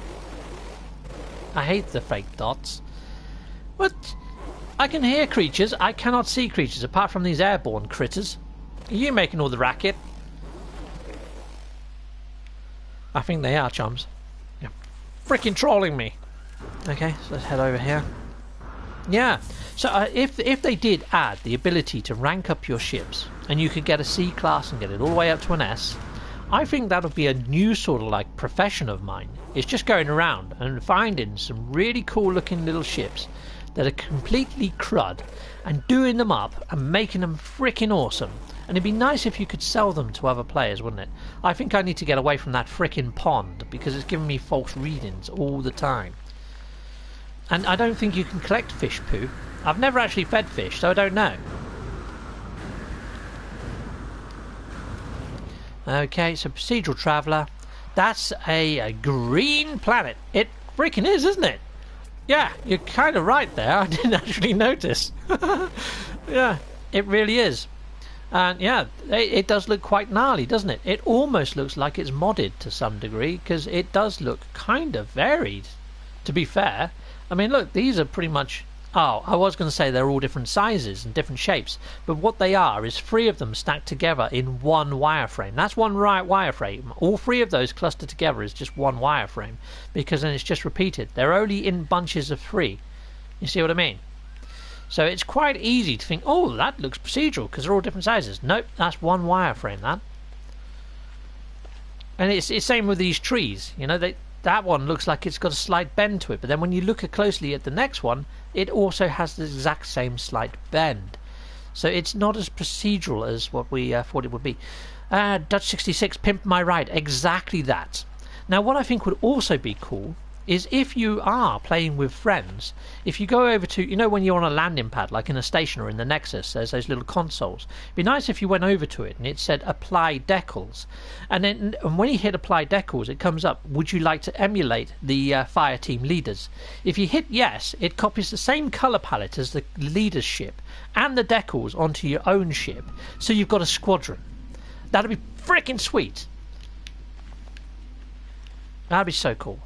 I hate the fake dots. What? I can hear creatures. I cannot see creatures apart from these airborne critters. Are you making all the racket? I think they are, chums. You're freaking trolling me. Okay, so let's head over here. Yeah, so if they did add the ability to rank up your ships, and you could get a C class and get it all the way up to an S, I think that would be a new sort of like profession of mine. It's just going around and finding some really cool looking little ships that are completely crud and doing them up and making them freaking awesome. And it'd be nice if you could sell them to other players, wouldn't it? I think I need to get away from that frickin' pond because it's giving me false readings all the time. And I don't think you can collect fish poo. I've never actually fed fish, so I don't know. Okay, so Procedural Traveller. That's a green planet. It freaking is, isn't it? Yeah, you're kind of right there. I didn't actually notice. Yeah, it really is. And yeah, it does look quite gnarly, doesn't it? It almost looks like it's modded to some degree, because it does look kind of varied, to be fair. I mean, look, these are pretty much Oh, I was going to say they're all different sizes and different shapes, but what they are is 3 of them stacked together in one wireframe. That's one wireframe. All 3 of those clustered together is just one wireframe, because then it's just repeated. They're only in bunches of 3. You see what I mean? So it's quite easy to think, oh, that looks procedural because they're all different sizes. Nope, that's one wireframe, that. And it's the same with these trees. You know, that one looks like it's got a slight bend to it, but then when you look closely at the next one, it also has the exact same slight bend. So it's not as procedural as what we thought it would be. Dutch 66, pimp my ride. Exactly that. Now, what I think would also be cool is if you are playing with friends, if you go over to, you know, when you're on a landing pad, like in a station or in the Nexus, there's those little consoles. It'd be nice if you went over to it and it said apply decals. And when you hit apply decals, it comes up, would you like to emulate the fire team leaders? If you hit yes, it copies the same color palette as the leader's ship and the decals onto your own ship. So you've got a squadron. That'd be freaking sweet. That'd be so cool.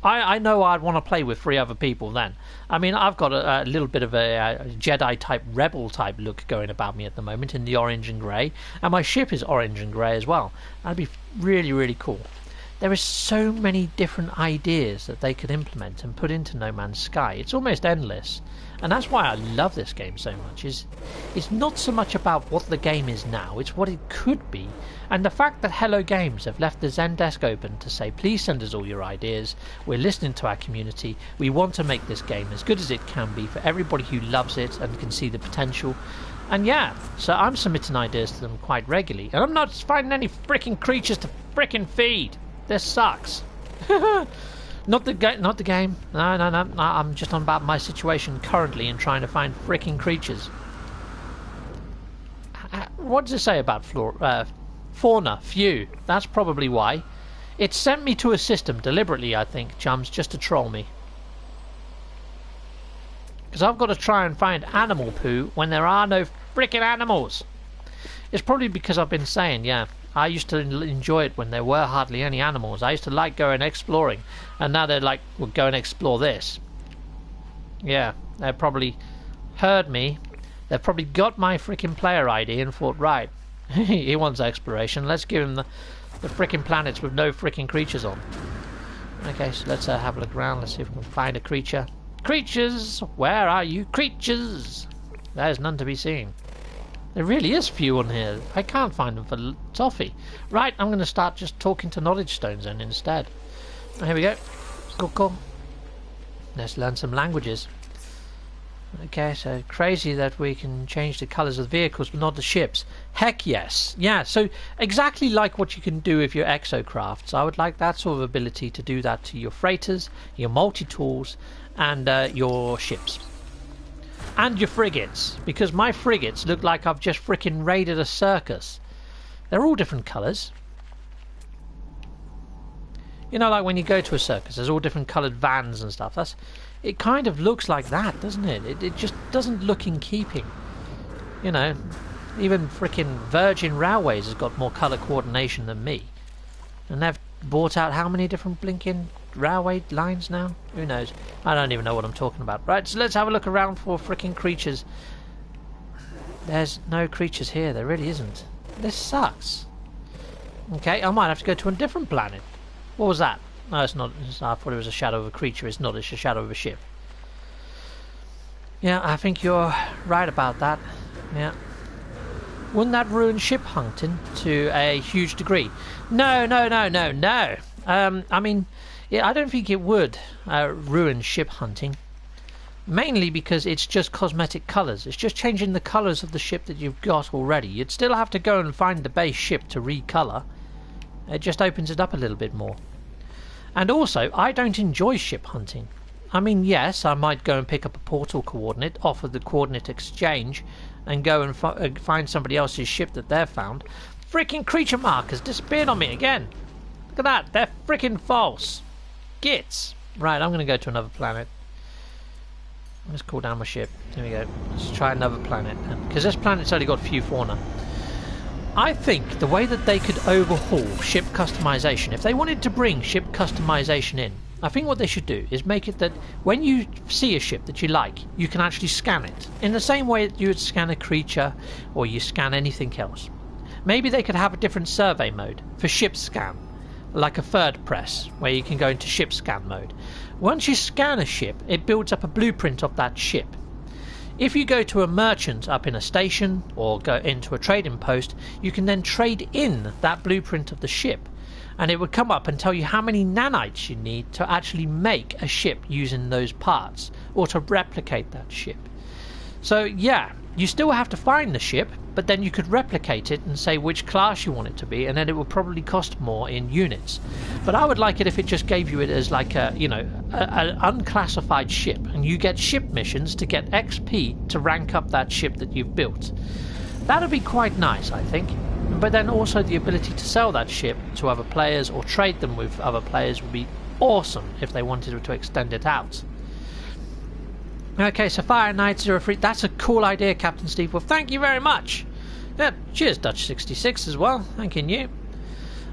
I know I'd want to play with 3 other people then. I mean, I've got a little bit of a Jedi-type, rebel-type look going about me at the moment in the orange and grey. And my ship is orange and grey as well. That'd be really, really cool. There is so many different ideas that they could implement and put into No Man's Sky. It's almost endless. And that's why I love this game so much. It's not so much about what the game is now, it's what it could be. And the fact that Hello Games have left the Zendesk open to say, please send us all your ideas. We're listening to our community. We want to make this game as good as it can be for everybody who loves it and can see the potential. And yeah, so I'm submitting ideas to them quite regularly. And I'm not finding any freaking creatures to freaking feed. This sucks. Not the game. No. I'm just on about my situation currently and trying to find freaking creatures. What does it say about fauna? Few. That's probably why. It sent me to a system deliberately, I think, chums, just to troll me. Because I've got to try and find animal poo when there are no freaking animals. It's probably because I've been saying, yeah, I used to enjoy it when there were hardly any animals. I used to like going exploring. And now they're like, well, go and explore this. Yeah, they probably heard me. They've probably got my freaking player ID and thought, right, he wants exploration. Let's give him the freaking planets with no freaking creatures on. Okay, so let's have a look around. Let's see if we can find a creature. Creatures! Where are you, creatures? There's none to be seen. There really is few on here. I can't find them for toffee. Right, I'm going to start just talking to knowledge stones then instead. Here we go. Cool. Let's learn some languages. Okay, so crazy that we can change the colours of the vehicles but not the ships. Heck yes. Yeah, so exactly like what you can do with your exocrafts. I would like that sort of ability to do that to your freighters, your multi-tools, and your ships. And your frigates, because my frigates look like I've just frickin' raided a circus. They're all different colours. You know, like when you go to a circus, there's all different coloured vans and stuff. It kind of looks like that, doesn't it? It just doesn't look in keeping. You know, even frickin' Virgin Railways has got more colour coordination than me. And they've bought out how many different blinking railway lines now? Who knows? I don't even know what I'm talking about. Right, so let's have a look around for frickin' creatures. There's no creatures here. There really isn't. This sucks. Okay, I might have to go to a different planet. What was that? No, it's not. I thought it was a shadow of a creature. It's not. It's a shadow of a ship. Yeah, I think you're right about that. Yeah. Wouldn't that ruin ship hunting to a huge degree? No. I mean, yeah, I don't think it would ruin ship hunting. Mainly because it's just cosmetic colours. It's just changing the colours of the ship that you've got already. You'd still have to go and find the base ship to recolour. It just opens it up a little bit more. And also, I don't enjoy ship hunting. I mean, yes, I might go and pick up a portal coordinate off of the coordinate exchange and go and find somebody else's ship that they've found. Freaking creature markers disappeared on me again. Look at that. They're freaking false. Gits. Right, I'm going to go to another planet. Let's cool down my ship. Here we go. Let's try another planet. Because this planet's only got a few fauna. I think the way that they could overhaul ship customization, if they wanted to bring ship customization in, I think what they should do is make it that when you see a ship that you like, you can actually scan it in the same way that you would scan a creature or you scan anything else. Maybe they could have a different survey mode for ship scan, like a third press where you can go into ship scan mode. Once you scan a ship, it builds up a blueprint of that ship. If you go to a merchant up in a station or go into a trading post, you can then trade in that blueprint of the ship, and it would come up and tell you how many nanites you need to actually make a ship using those parts or to replicate that ship. So yeah, you still have to find the ship, but then you could replicate it and say which class you want it to be, and then it will probably cost more in units. But I would like it if it just gave you it as like a, you know, an unclassified ship, and you get ship missions to get XP to rank up that ship that you've built. That would be quite nice, I think. But then also the ability to sell that ship to other players or trade them with other players would be awesome if they wanted to extend it out. Okay, so Fire Knight 03, that's a cool idea, Captain Steve. Well, thank you very much. Yeah, cheers, Dutch66 as well. Thanking you.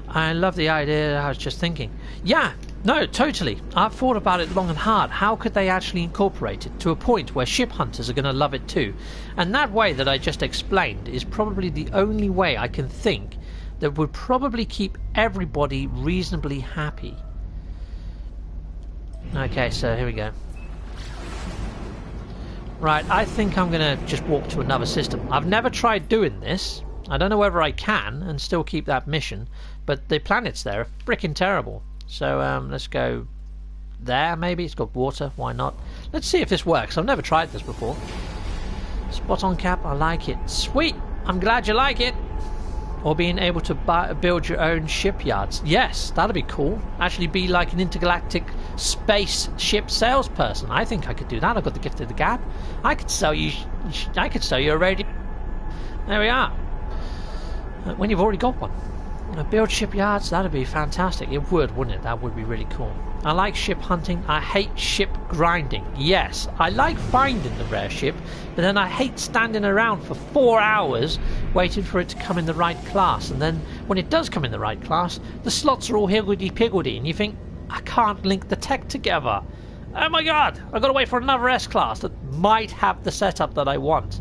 I love the idea. I was just thinking. Yeah, no, totally. I've thought about it long and hard. How could they actually incorporate it to a point where ship hunters are going to love it too? And that way that I just explained is probably the only way I can think that would probably keep everybody reasonably happy. Okay, so here we go. Right, I think I'm going to just walk to another system. I've never tried doing this. I don't know whether I can and still keep that mission, but the planets there are freaking terrible. So let's go there, maybe. It's got water, why not? Let's see if this works. I've never tried this before. Spot on cap, I like it. Sweet, I'm glad you like it. Or being able to build your own shipyards. Yes, that'd be cool. Actually be like an intergalactic space ship salesperson. I think I could do that. I've got the gift of the gab. I could sell you a radio. There we are. When you've already got one. Build shipyards, that'd be fantastic. It would, wouldn't it? That would be really cool. I like ship hunting. I hate ship grinding. Yes, I like finding the rare ship, but then I hate standing around for 4 hours waiting for it to come in the right class. And then when it does come in the right class, the slots are all higgledy-piggledy, and you think, I can't link the tech together. Oh my god, I've got to wait for another S-class that might have the setup that I want.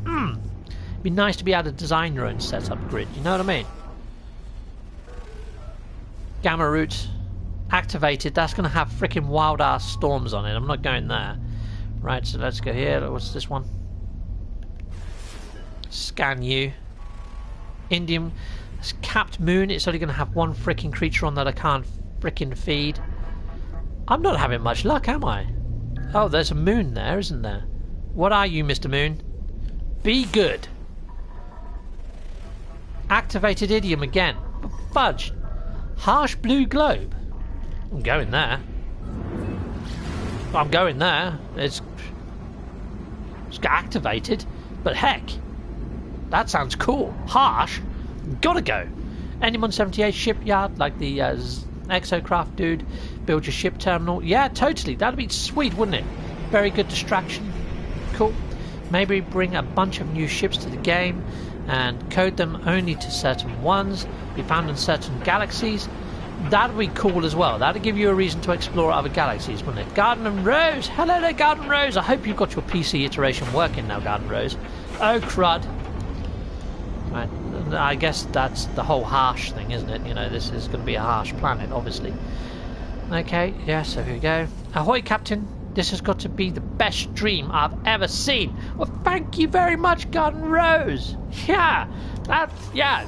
It'd be nice to be able to design your own setup grid, you know what I mean? Gamma route activated. That's going to have freaking wild ass storms on it. I'm not going there. Right, so let's go here. What's this one? Scan you. Indian. It's capped moon. It's only going to have one freaking creature on that I can't freaking feed. I'm not having much luck, am I? Oh, there's a moon there, isn't there? What are you, Mr. Moon? Be good. Activated idiom again. Fudge. Harsh blue globe. I'm going there. I'm going there. It's activated, but heck, that sounds cool. Harsh. Gotta go. Anyone 78 shipyard, like the exocraft dude. Build your ship terminal. Yeah, totally. That'd be sweet, wouldn't it? Very good distraction. Cool. Maybe bring a bunch of new ships to the game and code them only to certain ones, be found in certain galaxies. That'd be cool as well. That'd give you a reason to explore other galaxies, wouldn't it? Garden and Rose! Hello there, Garden Rose! I hope you've got your PC iteration working now, Garden Rose. Oh, crud. Right, I guess that's the whole harsh thing, isn't it? You know, this is going to be a harsh planet, obviously. Okay, yeah, so here we go. Ahoy, Captain! This has got to be the best dream I've ever seen. Well, thank you very much, Garden Rose. Yeah,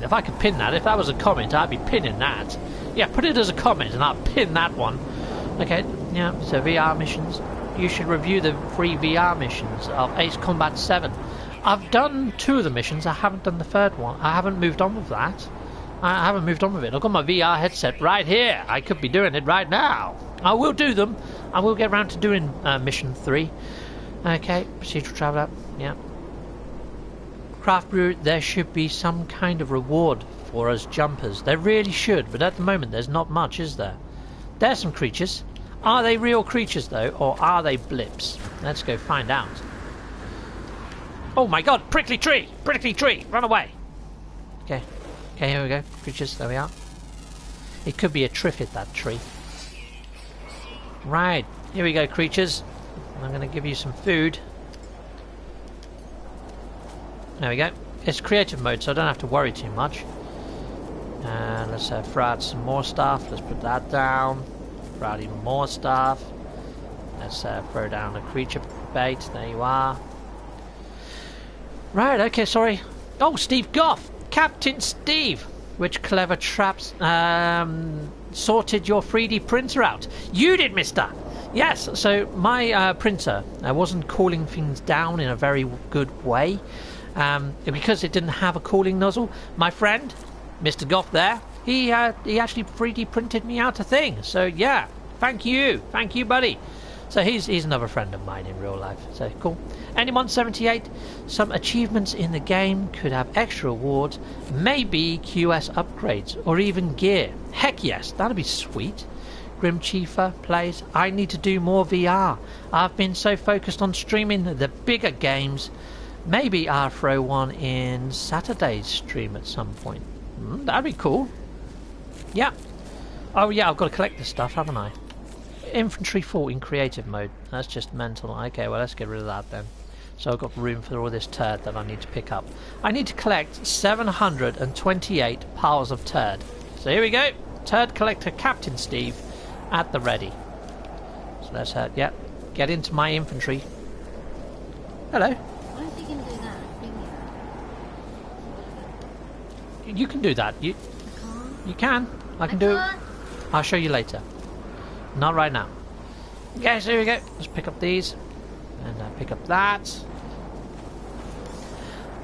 if I could pin that, if that was a comment, I'd be pinning that. Yeah, put it as a comment and I'll pin that one. Okay, yeah, so VR missions. You should review the free VR missions of Ace Combat 7. I've done 2 of the missions, I haven't done the 3rd one. I haven't moved on with that. I haven't moved on with it. I've got my VR headset right here. I could be doing it right now. I will do them. I will get around to doing mission 3. Okay, procedural traveler. Yeah. Craft brew. There should be some kind of reward for us jumpers. There really should, but at the moment there's not much, is there? There's some creatures. Are they real creatures though, or are they blips? Let's go find out. Oh my god! Prickly tree! Prickly tree! Run away! Okay. Okay, here we go. Creatures. There we are. It could be a triffid, that tree. Right, here we go, creatures. I'm going to give you some food. There we go. It's creative mode, so I don't have to worry too much. And let's throw out some more stuff. Let's put that down. Throw out even more stuff. Let's throw down a creature bait. There you are. Right, okay, sorry. Oh, Steve Goff! Captain Steve! Which clever traps sorted your 3D printer out? You did, mister! Yes, so my printer wasn't cooling things down in a very good way. Because it didn't have a cooling nozzle. My friend, Mr. Goff there, he actually 3D printed me out a thing. So yeah, thank you, buddy. So he's another friend of mine in real life. So cool. NMS78, some achievements in the game could have extra awards, maybe QS upgrades or even gear. Heck yes, that'd be sweet. Grim Chiefer plays, I need to do more VR. I've been so focused on streaming the bigger games. Maybe I'll throw one in Saturday's stream at some point. That'd be cool. Yeah. Oh yeah, I've got to collect this stuff, haven't I? Infantry fort in creative mode. That's just mental. Okay, well let's get rid of that then. So I've got room for all this turd that I need to pick up. I need to collect 728 piles of turd. So here we go. Turd collector Captain Steve at the ready. So let's get into my infantry. Hello. Why don't you can do that? You can do that. You can. I can do it. I'll show you later. Not right now. Okay, so here we go. Let's pick up these. And pick up that.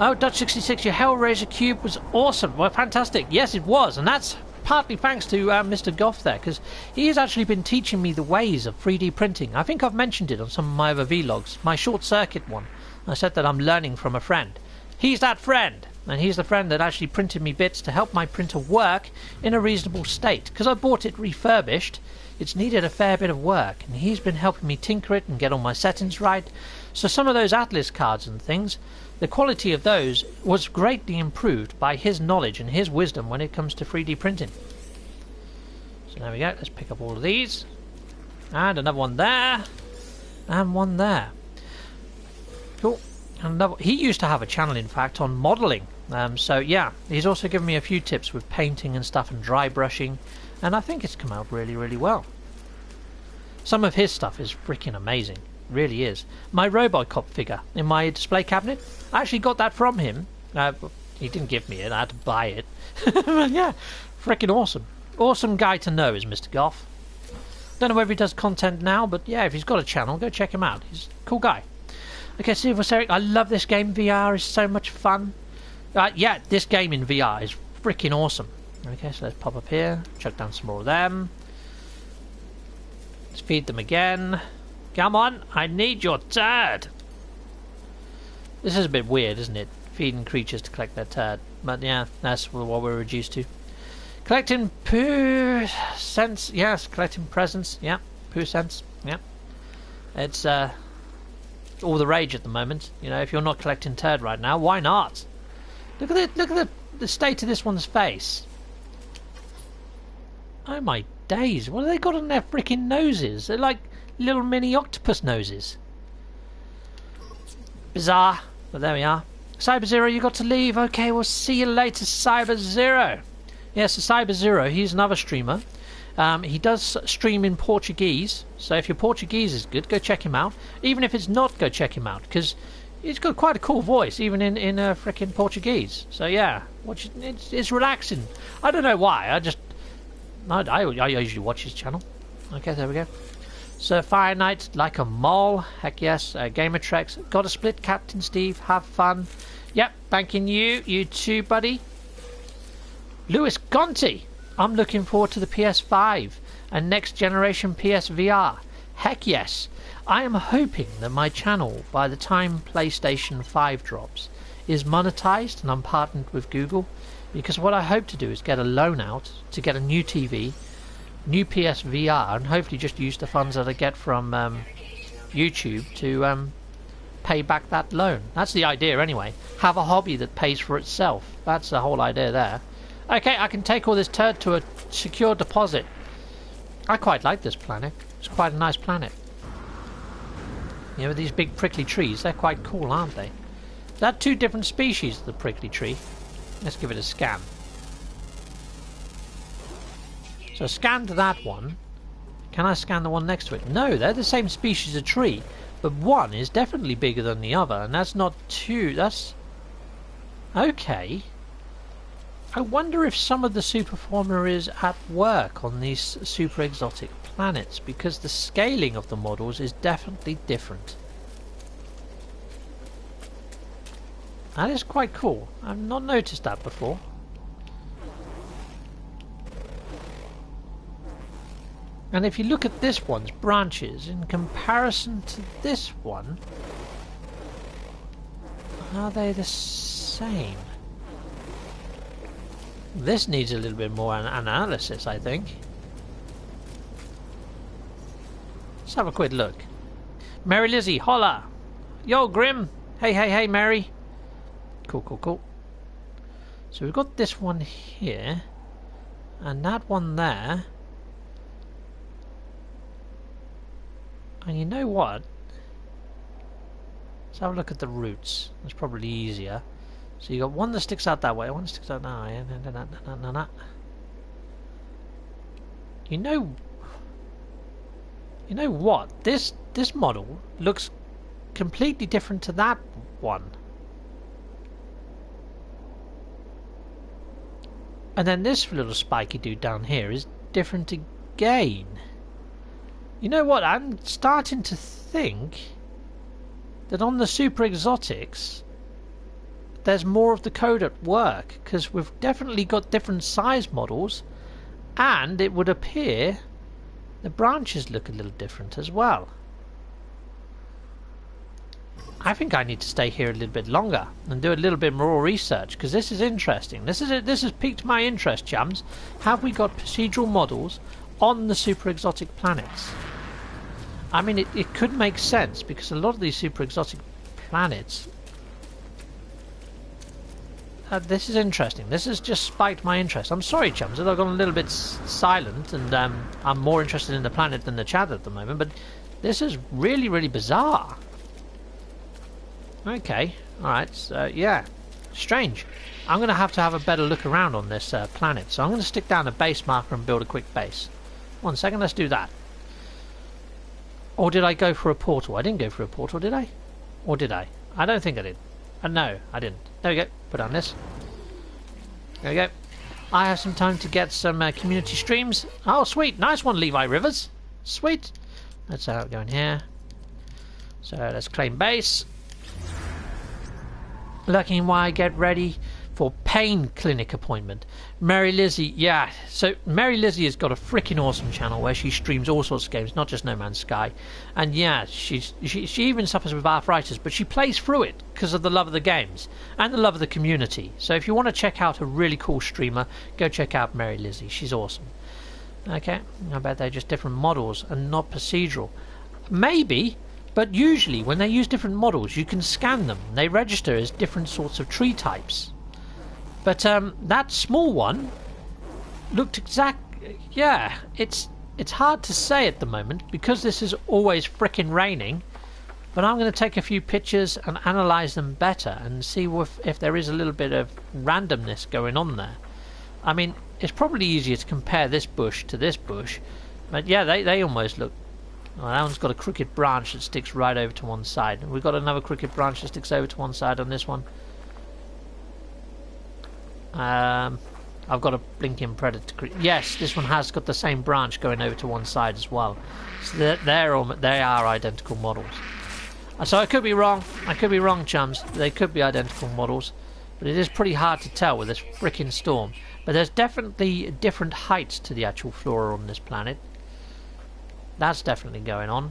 Oh, Dutch66, your Hellraiser cube was awesome. Well, fantastic. Yes, it was. And that's partly thanks to Mr. Goff there, because he has actually been teaching me the ways of 3D printing. I think I've mentioned it on some of my other vlogs. My short circuit one. I said that I'm learning from a friend. He's that friend. And he's the friend that actually printed me bits to help my printer work in a reasonable state. Because I bought it refurbished, it's needed a fair bit of work. And he's been helping me tinker it and get all my settings right. So some of those Atlas cards and things, the quality of those was greatly improved by his knowledge and his wisdom when it comes to 3D printing. So there we go. Let's pick up all of these. And another one there. And one there. Cool. And he used to have a channel, in fact, on modelling. So yeah, he's also given me a few tips with painting and stuff and dry brushing, and I think it's come out really, really well. Some of his stuff is freaking amazing, really is. My Robocop figure in my display cabinet, I actually got that from him. He didn't give me it, I had to buy it. But yeah, freaking awesome. Awesome guy to know is Mr. Goff. Don't know whether he does content now, but yeah, if he's got a channel, go check him out. He's a cool guy. Okay, Silver Seric, I love this game. VR is so much fun. Yeah, this game in VR is freaking awesome. Okay, so let's pop up here, chuck down some more of them. Let's feed them again. Come on, I need your turd. This is a bit weird, isn't it? Feeding creatures to collect their turd. But yeah, that's what we're reduced to. Collecting poo cents. Yes, collecting presents. Yeah, poo cents. Yeah. It's all the rage at the moment. You know, if you're not collecting turd right now, why not? Look at the state of this one's face. Oh my days, what have they got on their freaking noses? They're like little mini octopus noses. Bizarre, but there we are. Cyber Zero, you got to leave. Okay, we'll see you later, Cyber Zero. Yes, so Cyber Zero, he's another streamer. He does stream in Portuguese, so if your Portuguese is good, go check him out. Even if it's not, go check him out, because he's got quite a cool voice, even in frickin' Portuguese. So yeah, it's relaxing. I don't know why. I usually watch his channel. Okay, there we go. So Fire Knight, like a mole. Heck yes. Gamer Treks, got a split. Captain Steve, have fun. Yep, banking you too, buddy. Lewis Gonti, I'm looking forward to the PS5 and next generation PSVR. Heck yes. I am hoping that my channel, by the time PlayStation 5 drops, is monetized and I'm partnered with Google, because what I hope to do is get a loan out to get a new TV, new PSVR, and hopefully just use the funds that I get from YouTube to pay back that loan. That's the idea anyway. Have a hobby that pays for itself. That's the whole idea there. Okay, I can take all this turd to a secure deposit. I quite like this planet. It's quite a nice planet. You know, these big prickly trees, they're quite cool, aren't they? Is that two different species of the prickly tree? Let's give it a scan. So scan to that one. Can I scan the one next to it? No, they're the same species of tree, but one is definitely bigger than the other, and that's not two. That's okay. I wonder if some of the super fauna is at work on these super exotic planets, because the scaling of the models is definitely different. That is quite cool. I've not noticed that before. And if you look at this one's branches in comparison to this one, are they the same? This needs a little bit more analysis, I think. Let's have a quick look. Mary Lizzie, holla! Yo, Grim! Hey, hey, hey, Mary! Cool, cool, cool. So we've got this one here, and that one there. And you know what? Let's have a look at the roots. That's probably easier. So you got one that sticks out that way, one that sticks out that way, You know what? This model looks completely different to that one. And then this little spiky dude down here is different again. You know what? I'm starting to think that on the super exotics there's more of the code at work, because we've definitely got different size models, and it would appear the branches look a little different as well. I think I need to stay here a little bit longer and do a little bit more research, because this is interesting. This has piqued my interest, chums. Have we got procedural models on the super exotic planets? I mean, it could make sense, because a lot of these super exotic planets... this is interesting. This has just spiked my interest. I'm sorry, chums, that I've gone a little bit silent, and I'm more interested in the planet than the chat at the moment, but this is really, really bizarre. Okay, alright, so yeah, strange. I'm going to have a better look around on this planet, so I'm going to stick down a base marker and build a quick base. 1 second, let's do that. Or did I go for a portal? I didn't go for a portal, did I? Or did I? I don't think I did. No, I didn't. There we go. Put on this. There we go. I have some time to get some community streams. Oh, sweet. Nice one, Levi Rivers. Sweet. Let's go in here. So let's claim base. Looking while I get ready for pain clinic appointment. Mary Lizzie, yeah. So Mary Lizzie has got a freaking awesome channel where she streams all sorts of games, not just No Man's Sky. And yeah, she even suffers with arthritis, but she plays through it because of the love of the games and the love of the community. So if you want to check out a really cool streamer, go check out Mary Lizzie. She's awesome. Okay, I bet they're just different models and not procedural. Maybe. But usually when they use different models, you can scan them. They register as different sorts of tree types. But that small one looked exact. Yeah, it's hard to say at the moment because this is always frickin' raining. But I'm going to take a few pictures and analyse them better and see if there is a little bit of randomness going on there. I mean, it's probably easier to compare this bush to this bush. But yeah, they almost look... Oh, that one's got a crooked branch that sticks right over to one side. And we've got another crooked branch that sticks over to one side on this one. I've got a blinking predator. Yes, this one has got the same branch going over to one side as well. So they are identical models. So I could be wrong. I could be wrong, chums. They could be identical models. But it is pretty hard to tell with this frickin' storm. But there's definitely different heights to the actual flora on this planet. That's definitely going on.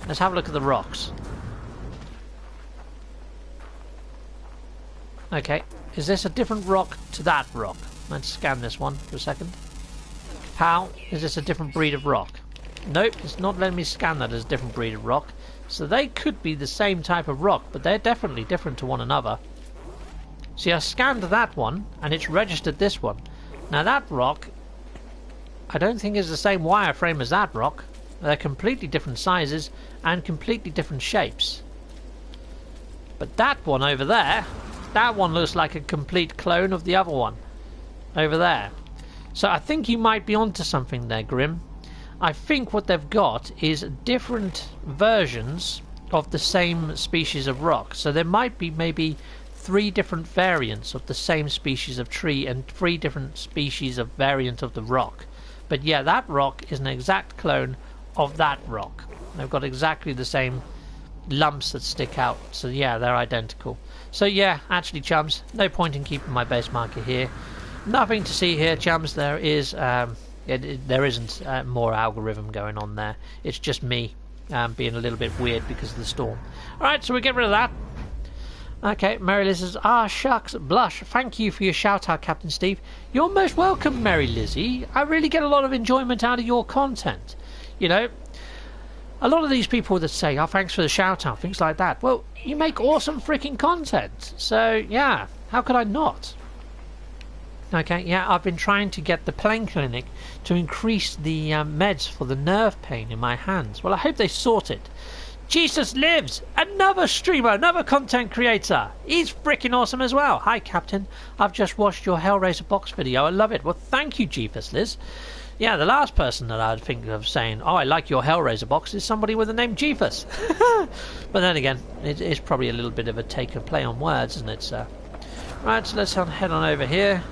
Let's have a look at the rocks. Okay, is this a different rock to that rock? Let's scan this one for a second. How is this a different breed of rock? Nope, it's not letting me scan that as a different breed of rock. So they could be the same type of rock, but they're definitely different to one another. See, I scanned that one, and it's registered this one. Now that rock... I don't think it's the same wireframe as that rock. They're completely different sizes and completely different shapes. But that one over there, that one looks like a complete clone of the other one over there. So I think you might be onto something there, Grim. I think what they've got is different versions of the same species of rock. So there might be maybe 3 different variants of the same species of tree and 3 different species of variant of the rock. But yeah, that rock is an exact clone of that rock. They've got exactly the same lumps that stick out. So yeah, they're identical. So yeah, actually, chums, no point in keeping my base marker here. Nothing to see here, chums. There is there isn't more algorithm going on there. It's just me being a little bit weird because of the storm. Alright, so we get rid of that. Okay, Mary Liz says, ah, shucks, blush. Thank you for your shout out, Captain Steve. You're most welcome, Mary Lizzie. I really get a lot of enjoyment out of your content. You know, a lot of these people that say, oh, thanks for the shout out, things like that. Well, you make awesome freaking content. So, yeah, how could I not? Okay, yeah, I've been trying to get the plane clinic to increase the meds for the nerve pain in my hands. Well, I hope they sort it. Jesus lives! Another streamer, another content creator. He's freaking awesome as well. Hi, Captain. I've just watched your Hellraiser box video. I love it. Well, thank you, Jeepers Liz. Yeah, the last person that I'd think of saying, oh, I like your Hellraiser box is somebody with the name Jeepers. But then again, it's probably a little bit of a take and play on words, isn't it, sir? Right, so let's head on over here.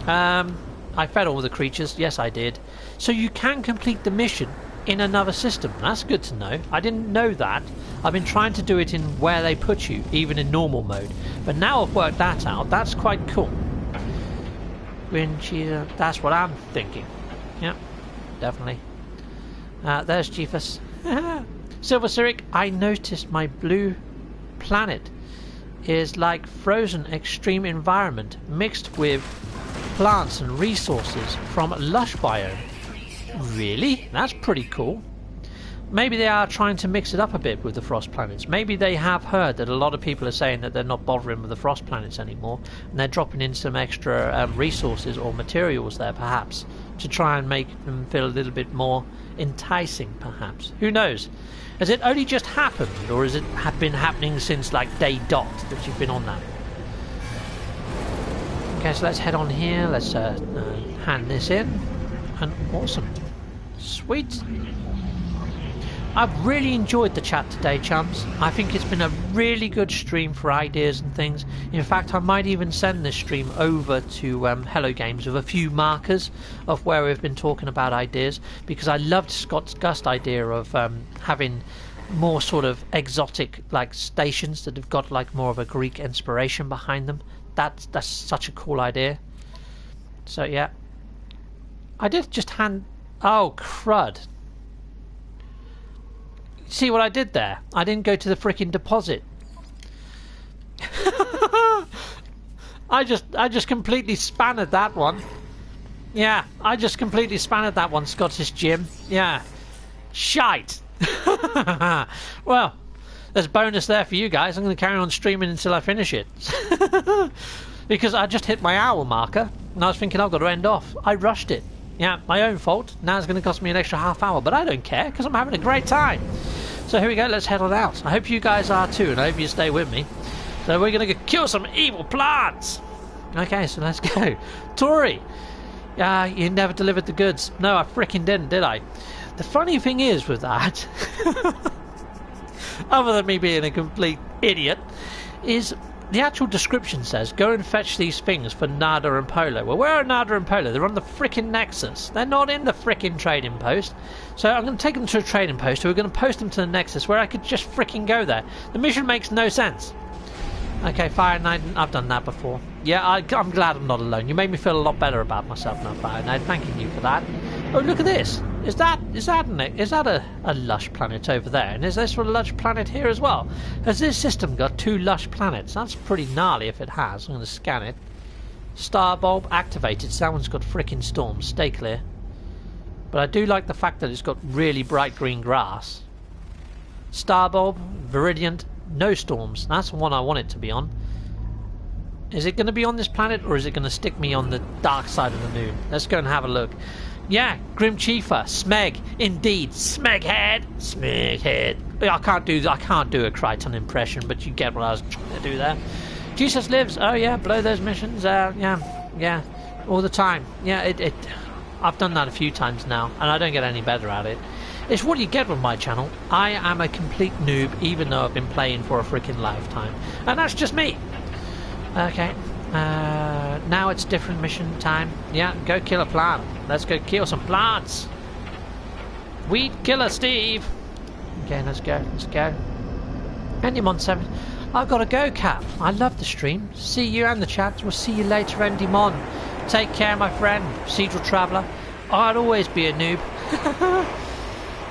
I fed all the creatures. Yes, I did. So you can complete the mission in another system. That's good to know. I didn't know that. I've been trying to do it in where they put you, even in normal mode. But now I've worked that out. That's quite cool. That's what I'm thinking. Yeah, definitely. There's Jeepus. Silver Cyric, I noticed my blue planet is like frozen extreme environment mixed with plants and resources from lush biome. Really? That's pretty cool. Maybe they are trying to mix it up a bit with the frost planets. Maybe they have heard that a lot of people are saying that they're not bothering with the frost planets anymore, and they're dropping in some extra resources or materials there, perhaps, to try and make them feel a little bit more enticing, perhaps. Who knows? Has it only just happened, or has it been happening since like day dot that you've been on that? Okay, so let's head on here. Let's hand this in. And awesome. Sweet. I've really enjoyed the chat today, chums. I think it's been a really good stream for ideas and things. In fact, I might even send this stream over to Hello Games with a few markers of where we've been talking about ideas, because I loved Scott's Gust idea of having more sort of exotic like stations that have got like more of a Greek inspiration behind them. That's such a cool idea. So yeah. I did just hand... Oh, crud. See what I did there? I didn't go to the frickin' deposit. I just completely spanned that one. Yeah, I just completely spanned that one, Scottish Jim. Yeah. Shite. Well, there's a bonus there for you guys. I'm going to carry on streaming until I finish it. Because I just hit my hour marker, and I was thinking I've got to end off. I rushed it. Yeah, my own fault. Now it's going to cost me an extra half hour, but I don't care because I'm having a great time. So here we go, let's head on out. I hope you guys are too, and I hope you stay with me. So we're going to kill some evil plants. Okay, so let's go. Tori, you never delivered the goods. No, I frickin' didn't, did I? The funny thing is with that, other than me being a complete idiot, is the actual description says, go and fetch these things for Nada and Polo. Well, where are Nada and Polo? They're on the frickin' Nexus. They're not in the frickin' trading post. So I'm going to take them to a trading post, so we're going to post them to the Nexus, where I could just frickin' go there. The mission makes no sense. Okay, Fire Knight, I've done that before. Yeah, I'm glad I'm not alone. You made me feel a lot better about myself now, Fire Knight. Thanking you for that. Oh, look at this. Is that a lush planet over there? And is this a lush planet here as well? Has this system got 2 lush planets? That's pretty gnarly if it has. I'm going to scan it. Star bulb activated. So that one's got frickin' storms. Stay clear. But I do like the fact that it's got really bright green grass. Star bulb, Viridiant, no storms. That's the one I want it to be on. Is it going to be on this planet, or is it going to stick me on the dark side of the moon? Let's go and have a look. Yeah, Grim Chiefer, Smeg, indeed, Smeghead, Smeghead. I can't do a Crichton impression, but you get what I was trying to do there. Jesus lives. Oh yeah, blow those missions. Yeah, all the time. Yeah, I've done that a few times now, and I don't get any better at it. It's what you get with my channel. I am a complete noob, even though I've been playing for a freaking lifetime, and that's just me. Okay. Now it's different mission time. Yeah, go kill a plant. Let's go kill some plants. Weed killer Steve. Okay, let's go. Endymon 7. I've got to go, Cap. I love the stream. See you and the chat. We'll see you later, Endymon. Take care, my friend. Cathedral Traveller. I'd always be a noob.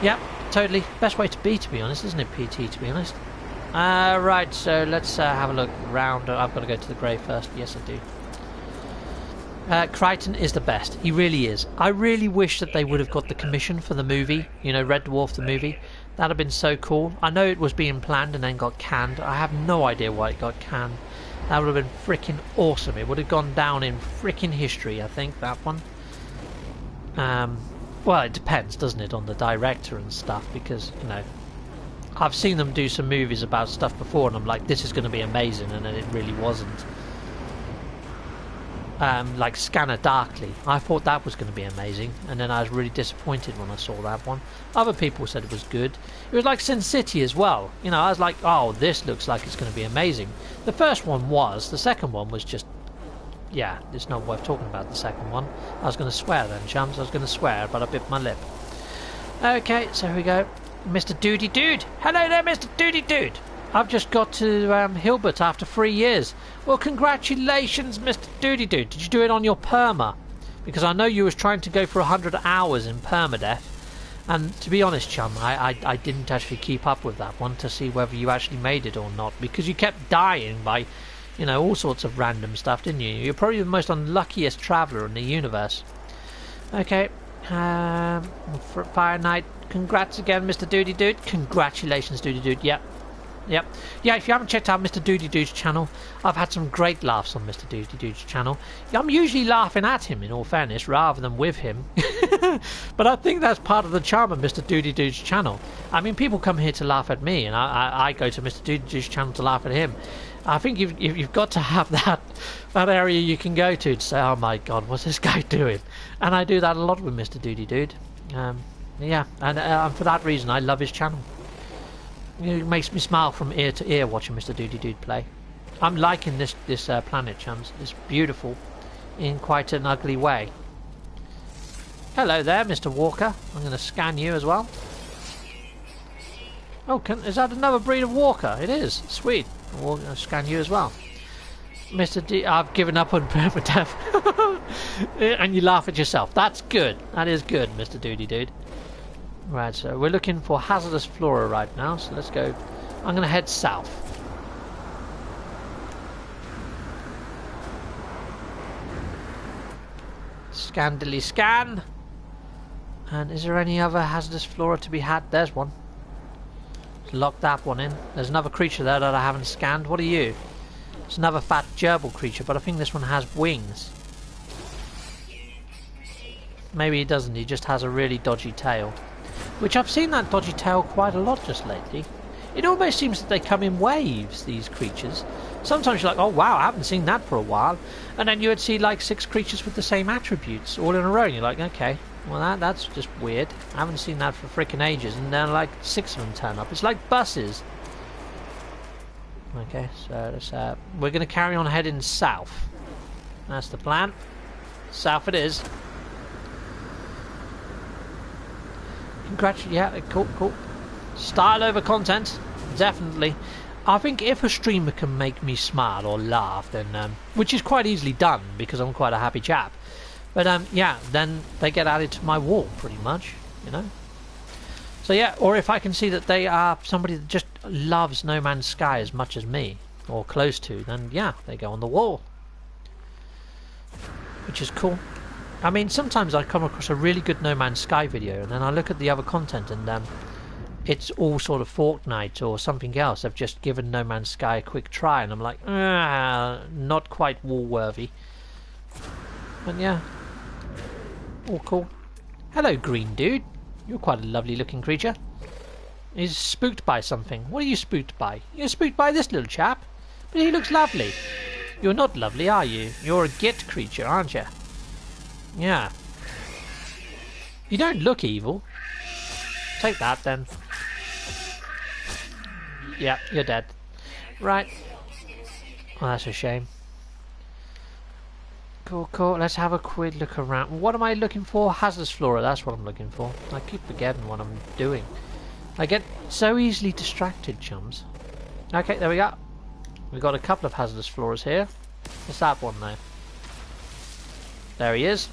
Yep, totally. Best way to be honest, isn't it, PT, to be honest? Right, so let's have a look round. I've got to go to the grave first. Yes, I do. Crichton is the best. He really is. I really wish that they would have got the commission for the movie. You know, Red Dwarf, the movie. That would have been so cool. I know it was being planned and then got canned. I have no idea why it got canned. That would have been freaking awesome. It would have gone down in freaking history, I think, that one. Well, it depends, doesn't it, on the director and stuff, because, you know, I've seen them do some movies about stuff before, and I'm like, this is going to be amazing, and then it really wasn't. Like Scanner Darkly, I thought that was going to be amazing, and then I was really disappointed when I saw that one. Other people said it was good. It was like Sin City as well. You know, I was like, oh, this looks like it's going to be amazing. The first one was. The second one was just, yeah, it's not worth talking about, the second one. I was going to swear then, chums. I was going to swear, but I bit my lip. Okay, so here we go. Mr. Doody Dude. Hello there, Mr. Doody Dude. I've just got to Hilbert after 3 years. Well, congratulations, Mr. Doody Dude. Did you do it on your perma? Because I know you was trying to go for 100 hours in permadeath. And to be honest, chum, I didn't actually keep up with that one to see whether you actually made it or not. Because you kept dying by, you know, all sorts of random stuff, didn't you? You're probably the most unluckiest traveller in the universe. Okay. For Fire Knight. Congrats again, Mr. Doody Dude. Congratulations, Doody Dude. Yep. Yeah, if you haven't checked out Mr. Doody Dude's channel, I've had some great laughs on Mr. Doody Dude's channel. I'm usually laughing at him, in all fairness, rather than with him. But I think that's part of the charm of Mr. Doody Dude's channel. I mean, people come here to laugh at me, and I go to Mr. Doody Dude's channel to laugh at him. I think you've got to have that area you can go to say, oh my God, what's this guy doing? And I do that a lot with Mr. Doody Dude. Yeah, and for that reason, I love his channel. It makes me smile from ear to ear watching Mr. Doody Dude play. I'm liking this planet, chums. It's beautiful in quite an ugly way. Hello there, Mr. Walker. I'm going to scan you as well. Oh, is that another breed of walker? It is. Sweet. I'll scan you as well. Mr. D, I've given up on permadeath. And you laugh at yourself. That's good. That is good, Mr. Doody Dude. Right, so we're looking for hazardous flora right now, so let's go. I'm going to head south. Scandally scan. And is there any other hazardous flora to be had? There's one. Let's lock that one in. There's another creature there that I haven't scanned. What are you? It's another fat gerbil creature, but I think this one has wings. Maybe he doesn't, he just has a really dodgy tail. Which I've seen that dodgy tail quite a lot just lately. It almost seems that they come in waves, these creatures. Sometimes you're like, oh wow, I haven't seen that for a while. And then you would see like 6 creatures with the same attributes all in a row. And you're like, okay, well that's just weird. I haven't seen that for freaking ages. And then like 6 of them turn up. It's like buses. Okay, so let's, we're going to carry on heading south. That's the plan. South it is. Yeah, cool. Style over content, definitely. I think if a streamer can make me smile or laugh, then which is quite easily done because I'm quite a happy chap. But yeah, then they get added to my wall pretty much, you know. So yeah, or if I can see that they are somebody that just loves No Man's Sky as much as me, or close to, then yeah, they go on the wall, which is cool. I mean, sometimes I come across a really good No Man's Sky video and then I look at the other content and it's all sort of Fortnite or something else. They've just given No Man's Sky a quick try and I'm like, not quite wall worthy. But yeah, all cool. Hello, green dude. You're quite a lovely looking creature. He's spooked by something. What are you spooked by? You're spooked by this little chap. But he looks lovely. You're not lovely, are you? You're a git creature, aren't you? Yeah. You don't look evil. Take that, then. Yeah, you're dead. Right. Oh, that's a shame. Cool, cool. Let's have a quick look around. What am I looking for? Hazardous flora. That's what I'm looking for. I keep forgetting what I'm doing. I get so easily distracted, chums. Okay, there we go. We've got a couple of hazardous floras here. What's that one there? There he is.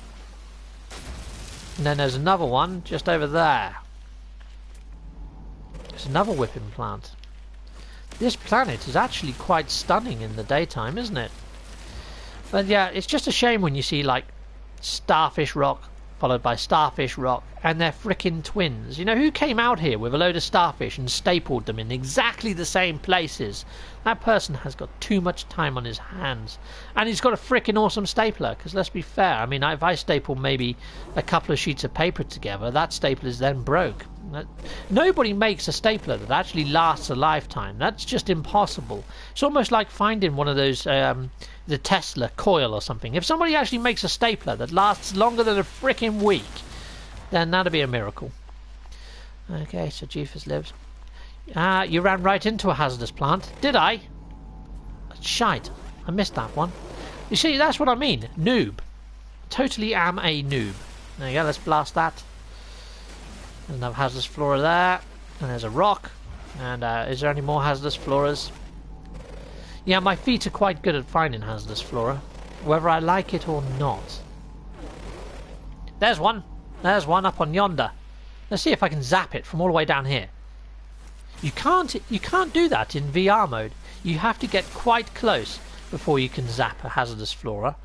And then there's another one just over there. There's another whipping plant. This planet is actually quite stunning in the daytime, isn't it? But yeah, it's just a shame when you see like starfish rock followed by starfish rock and they're frickin' twins. You know, who came out here with a load of starfish and stapled them in exactly the same places? That person has got too much time on his hands. And he's got a frickin' awesome stapler, because let's be fair, I mean, if I staple maybe a couple of sheets of paper together, that staple is then broke. Nobody makes a stapler that actually lasts a lifetime. That's just impossible. It's almost like finding one of those, the Tesla coil or something. If somebody actually makes a stapler that lasts longer than a frickin' week, then that'd be a miracle. Okay, so Jeepers lives. You ran right into a hazardous plant. Did I? Shite. I missed that one. You see, that's what I mean. Noob. Totally am a noob. There you go, let's blast that. There's another hazardous flora there. And there's a rock. And is there any more hazardous floras? Yeah, my feet are quite good at finding hazardous flora, whether I like it or not. There's one. There's one up on yonder. Let's see if I can zap it from all the way down here. You can't do that in VR mode. You have to get quite close before you can zap a hazardous flora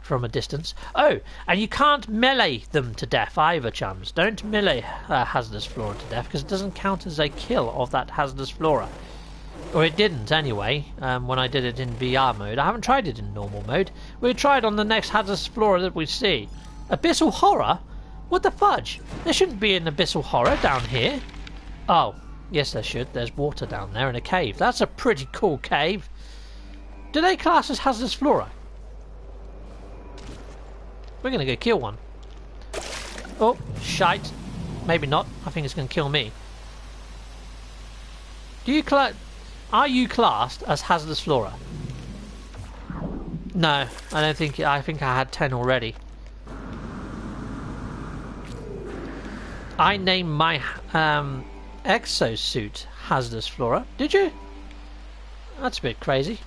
from a distance. Oh, and you can't melee them to death either, chums. Don't melee hazardous flora to death, because it doesn't count as a kill of that hazardous flora. Or it didn't anyway, when I did it in VR mode. I haven't tried it in normal mode. We'll try it on the next hazardous flora that we see. Abyssal horror? What the fudge? There shouldn't be an abyssal horror down here. Oh, yes there should. There's water down there in a cave. That's a pretty cool cave. Do they class as hazardous flora? We're going to go kill one. Oh, shite. Maybe not. I think it's going to kill me. Are you classed as hazardous flora? No, I don't think. I think I had 10 already. I named my exosuit hazardous flora. Did you? That's a bit crazy.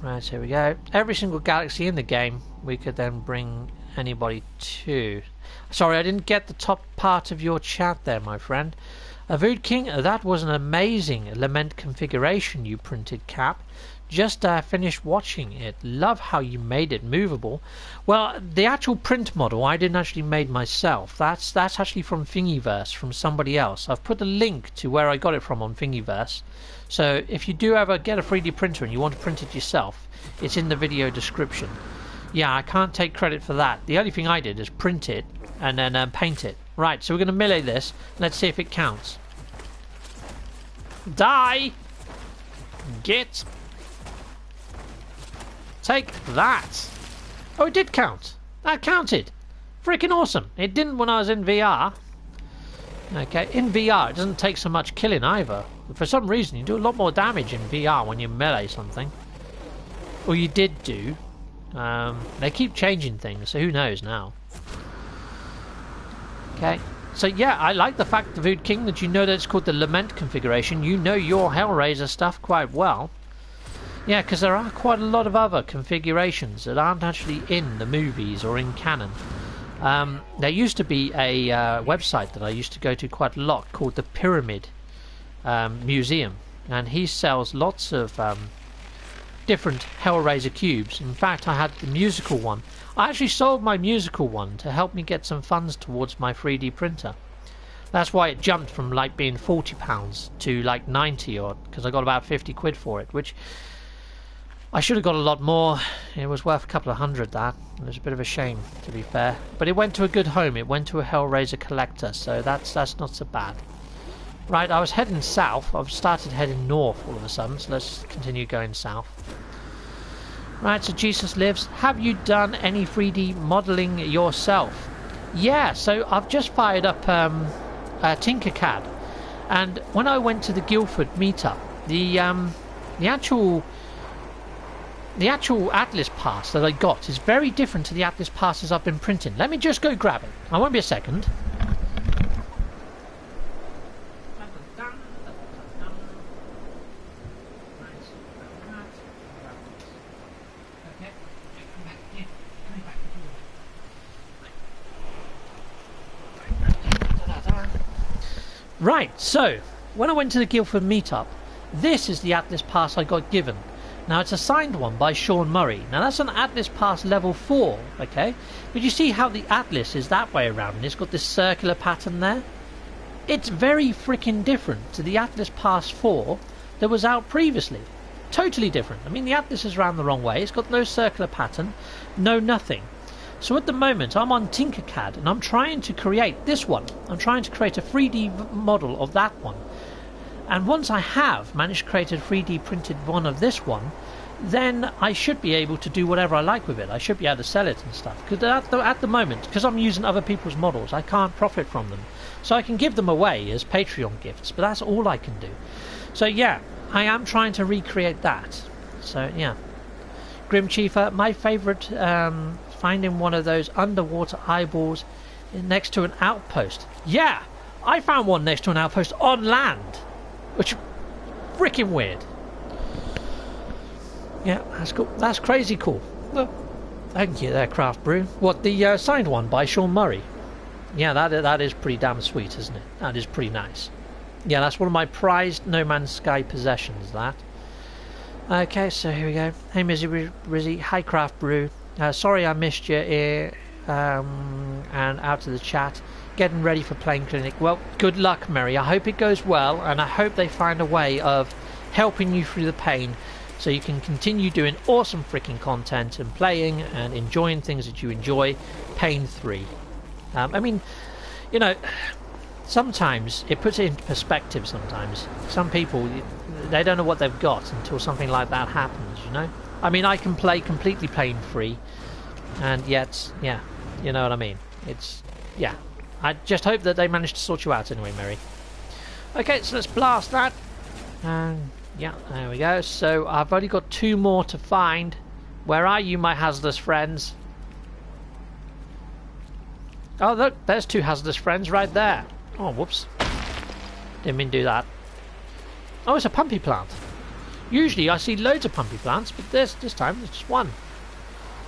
Right, here we go. Every single galaxy in the game we could then bring anybody to. Sorry, I didn't get the top part of your chat there, my friend. Avood King, that was an amazing lament configuration you printed, Cap. Just finished watching it. Love how you made it movable. Well, the actual print model I didn't actually make myself. That's actually from Thingiverse, from somebody else. I've put a link to where I got it from on Thingiverse. So if you do ever get a 3D printer and you want to print it yourself, it's in the video description. Yeah, I can't take credit for that. The only thing I did is print it and then paint it. Right, so we're going to melee this. Let's see if it counts. Die! Get! Take that! Oh, it did count! That counted! Freaking awesome! It didn't when I was in VR. Okay, in VR it doesn't take so much killing either. For some reason you do a lot more damage in VR when you melee something. Or you did do. They keep changing things, so who knows now. Okay, so yeah, I like the fact, Avood King, that you know that it's called the Lament configuration. You know your Hellraiser stuff quite well. Yeah, because there are quite a lot of other configurations that aren't actually in the movies or in canon. There used to be a website that I used to go to quite a lot called the Pyramid Museum, and he sells lots of different Hellraiser cubes. In fact, I had the musical one. I actually sold my musical one to help me get some funds towards my 3D printer. That's why it jumped from like being £40 to like 90 odd, because I got about 50 quid for it, which I should have got a lot more. It was worth a couple of hundred, that. It was a bit of a shame, to be fair. But it went to a good home. It went to a Hellraiser collector, so that's not so bad. Right, I was heading south. I've started heading north all of a sudden, so let's continue going south. Right, so Jesus Lives. Have you done any 3D modelling yourself? Yeah, so I've just fired up Tinkercad. And when I went to the Guildford meetup, the actual Atlas pass that I got is very different to the Atlas passes I've been printing. Let me just go grab it. I won't be a second. Right, so when I went to the Guildford meetup, this is the Atlas pass I got given. Now it's a signed one by Sean Murray. Now that's an Atlas pass level 4, okay? But you see how the Atlas is that way around and it's got this circular pattern there? It's very freaking different to the Atlas pass 4 that was out previously. Totally different. I mean, the Atlas is round the wrong way. It's got no circular pattern, no nothing. So at the moment I'm on Tinkercad and I'm trying to create this one. I'm trying to create a 3D model of that one. And once I have managed to create a 3D printed one of this one, then I should be able to do whatever I like with it. I should be able to sell it and stuff. Because at the moment, because I'm using other people's models, I can't profit from them. So I can give them away as Patreon gifts, but that's all I can do. So yeah, I am trying to recreate that. So yeah. Grim Chiefer, my favourite, finding one of those underwater eyeballs next to an outpost. Yeah, I found one next to an outpost on land. Which, freaking weird. Yeah, that's cool. That's crazy cool. Well, thank you there, Craft Brew. What, the signed one by Sean Murray? Yeah, that is pretty damn sweet, isn't it? That is pretty nice. Yeah, that's one of my prized No Man's Sky possessions, that. Okay, so here we go. Hey, Rizzy. Hi, Craft Brew. Sorry I missed you here and out of the chat. Getting ready for Plane Clinic. Well, good luck, Mary. I hope it goes well, and I hope they find a way of helping you through the pain so you can continue doing awesome freaking content and playing and enjoying things that you enjoy pain-free. I mean, you know, sometimes it puts it into perspective sometimes. Some people, they don't know what they've got until something like that happens, you know? I mean, I can play completely pain-free, and yet, yeah, you know what I mean? It's, yeah. I just hope that they manage to sort you out anyway, Mary. Okay, so let's blast that. And yeah, there we go. So I've only got 2 more to find. Where are you, my hazardous friends? Oh, look, there's 2 hazardous friends right there. Oh, whoops. Didn't mean to do that. Oh, it's a pumpy plant. Usually I see loads of pumpy plants, but this time it's just one.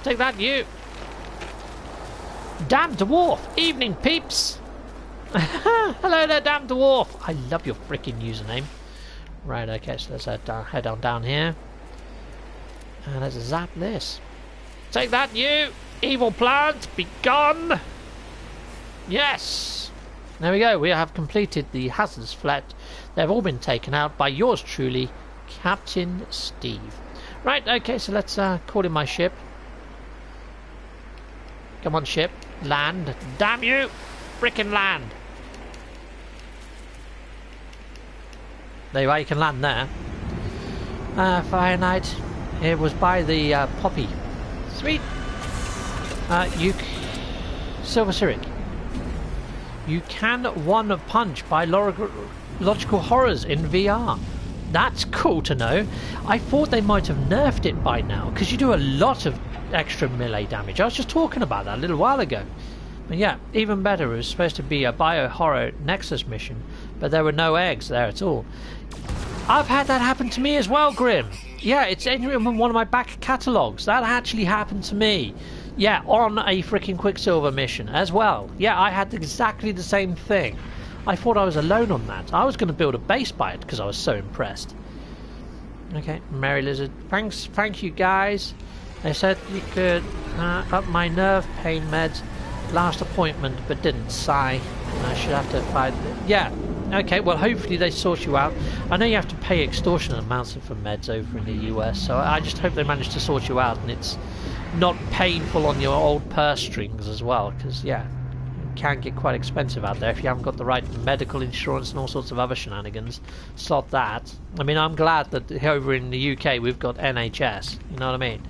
Take that, you. Damn Dwarf! Evening, peeps! Hello there, Damn Dwarf! I love your freaking username. Right, okay, so let's head on down here. And let's zap this. Take that, you! Evil plant! Be gone! Yes! There we go, we have completed the hazardous flat. They've all been taken out by yours truly, Captain Steve. Right, okay, so let's call in my ship. Come on, ship. Land. Damn you! Frickin' land! There you are, you can land there. Fire Knight. It was by the Poppy. Sweet! Silver Cyric. You can one punch by Logical Horrors in VR. That's cool to know. I thought they might have nerfed it by now, because you do a lot of extra melee damage. I was just talking about that a little while ago. But yeah, even better, it was supposed to be a Bio-Horror Nexus mission, but there were no eggs there at all. I've had that happen to me as well, Grim. Yeah, it's in one of my back catalogues. That actually happened to me. Yeah, on a freaking Quicksilver mission as well. Yeah, I had exactly the same thing. I thought I was alone on that. I was going to build a base by it because I was so impressed. Okay, Mary Lizard. Thank you guys. They said you could up my nerve pain meds last appointment, but didn't. Sigh. I should have to fight. Yeah, Okay, well, hopefully they sort you out. I know you have to pay extortionate amounts for meds over in the US, so I just hope they manage to sort you out and it's not painful on your old purse strings as well, because, yeah, it can get quite expensive out there if you haven't got the right medical insurance and all sorts of other shenanigans. Sod that. I mean, I'm glad that over in the UK we've got NHS, you know what I mean?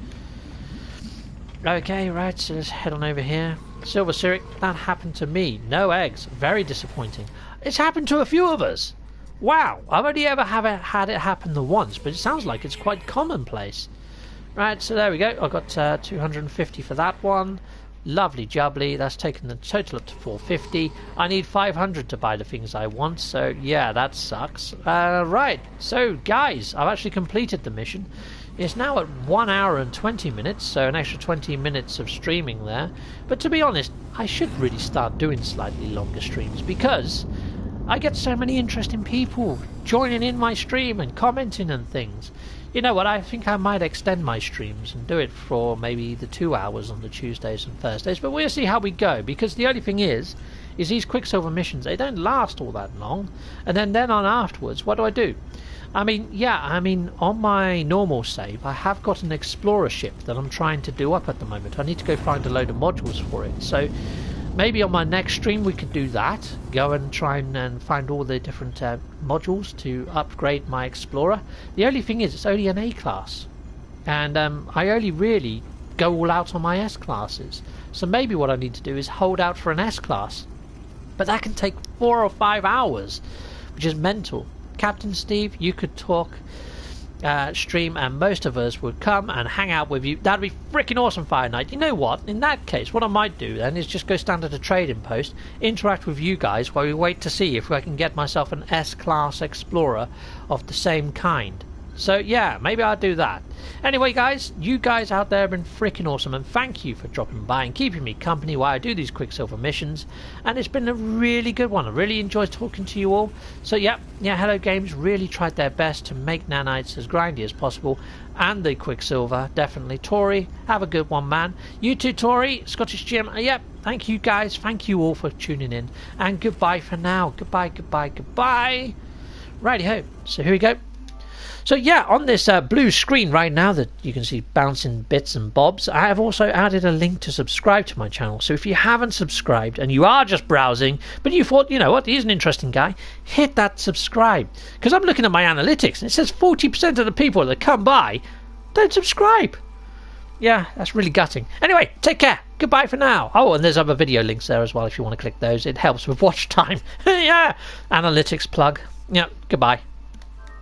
Okay, right, so let's head on over here. Silver Cyric, that happened to me. No eggs. Very disappointing. It's happened to a few of us. Wow, I've only ever had it happen the once, but it sounds like it's quite commonplace. Right, so there we go. I got 250 for that one. Lovely jubbly. That's taken the total up to 450. I need 500 to buy the things I want, so yeah, that sucks. Right, so guys, I've actually completed the mission. It's now at 1 hour and 20 minutes, so an extra 20 minutes of streaming there. But to be honest, I should really start doing slightly longer streams because I get so many interesting people joining in my stream and commenting and things. You know what, I think I might extend my streams and do it for maybe the 2 hours on the Tuesdays and Thursdays, but we'll see how we go, because the only thing is these Quicksilver missions, they don't last all that long, and then on afterwards, what do? I mean, yeah, on my normal save, I have got an explorer ship that I'm trying to do up at the moment. I need to go find a load of modules for it, so maybe on my next stream we could do that. Go and try and find all the different modules to upgrade my explorer. The only thing is, it's only an A class, and I only really go all out on my S classes. So maybe what I need to do is hold out for an S class, but that can take 4 or 5 hours, which is mental. Captain Steve, you could talk stream and most of us would come and hang out with you. That'd be freaking awesome Fire Night. You know what, in that case what I might do then is just go stand at a trading post, interact with you guys while we wait to see if I can get myself an S-class explorer of the same kind. So yeah, maybe I'll do that. Anyway guys, you guys out there have been freaking awesome, and thank you for dropping by and keeping me company while I do these Quicksilver missions, and it's been a really good one. I really enjoyed talking to you all. So yeah, Hello Games really tried their best to make nanites as grindy as possible, and the Quicksilver, definitely. Tori, have a good one, man. You too, Tori. Scottish Jim, yep, thank you guys, thank you all for tuning in, and goodbye for now. Goodbye. Righty ho, so here we go. So yeah, on this blue screen right now that you can see bouncing bits and bobs, I have also added a link to subscribe to my channel. So if you haven't subscribed and you are just browsing, but you thought, you know what, he's an interesting guy, hit that subscribe. Because I'm looking at my analytics and it says 40% of the people that come by don't subscribe. Yeah, that's really gutting. Anyway, take care. Goodbye for now. Oh, and there's other video links there as well if you want to click those. It helps with watch time. Yeah, analytics plug. Yeah, goodbye.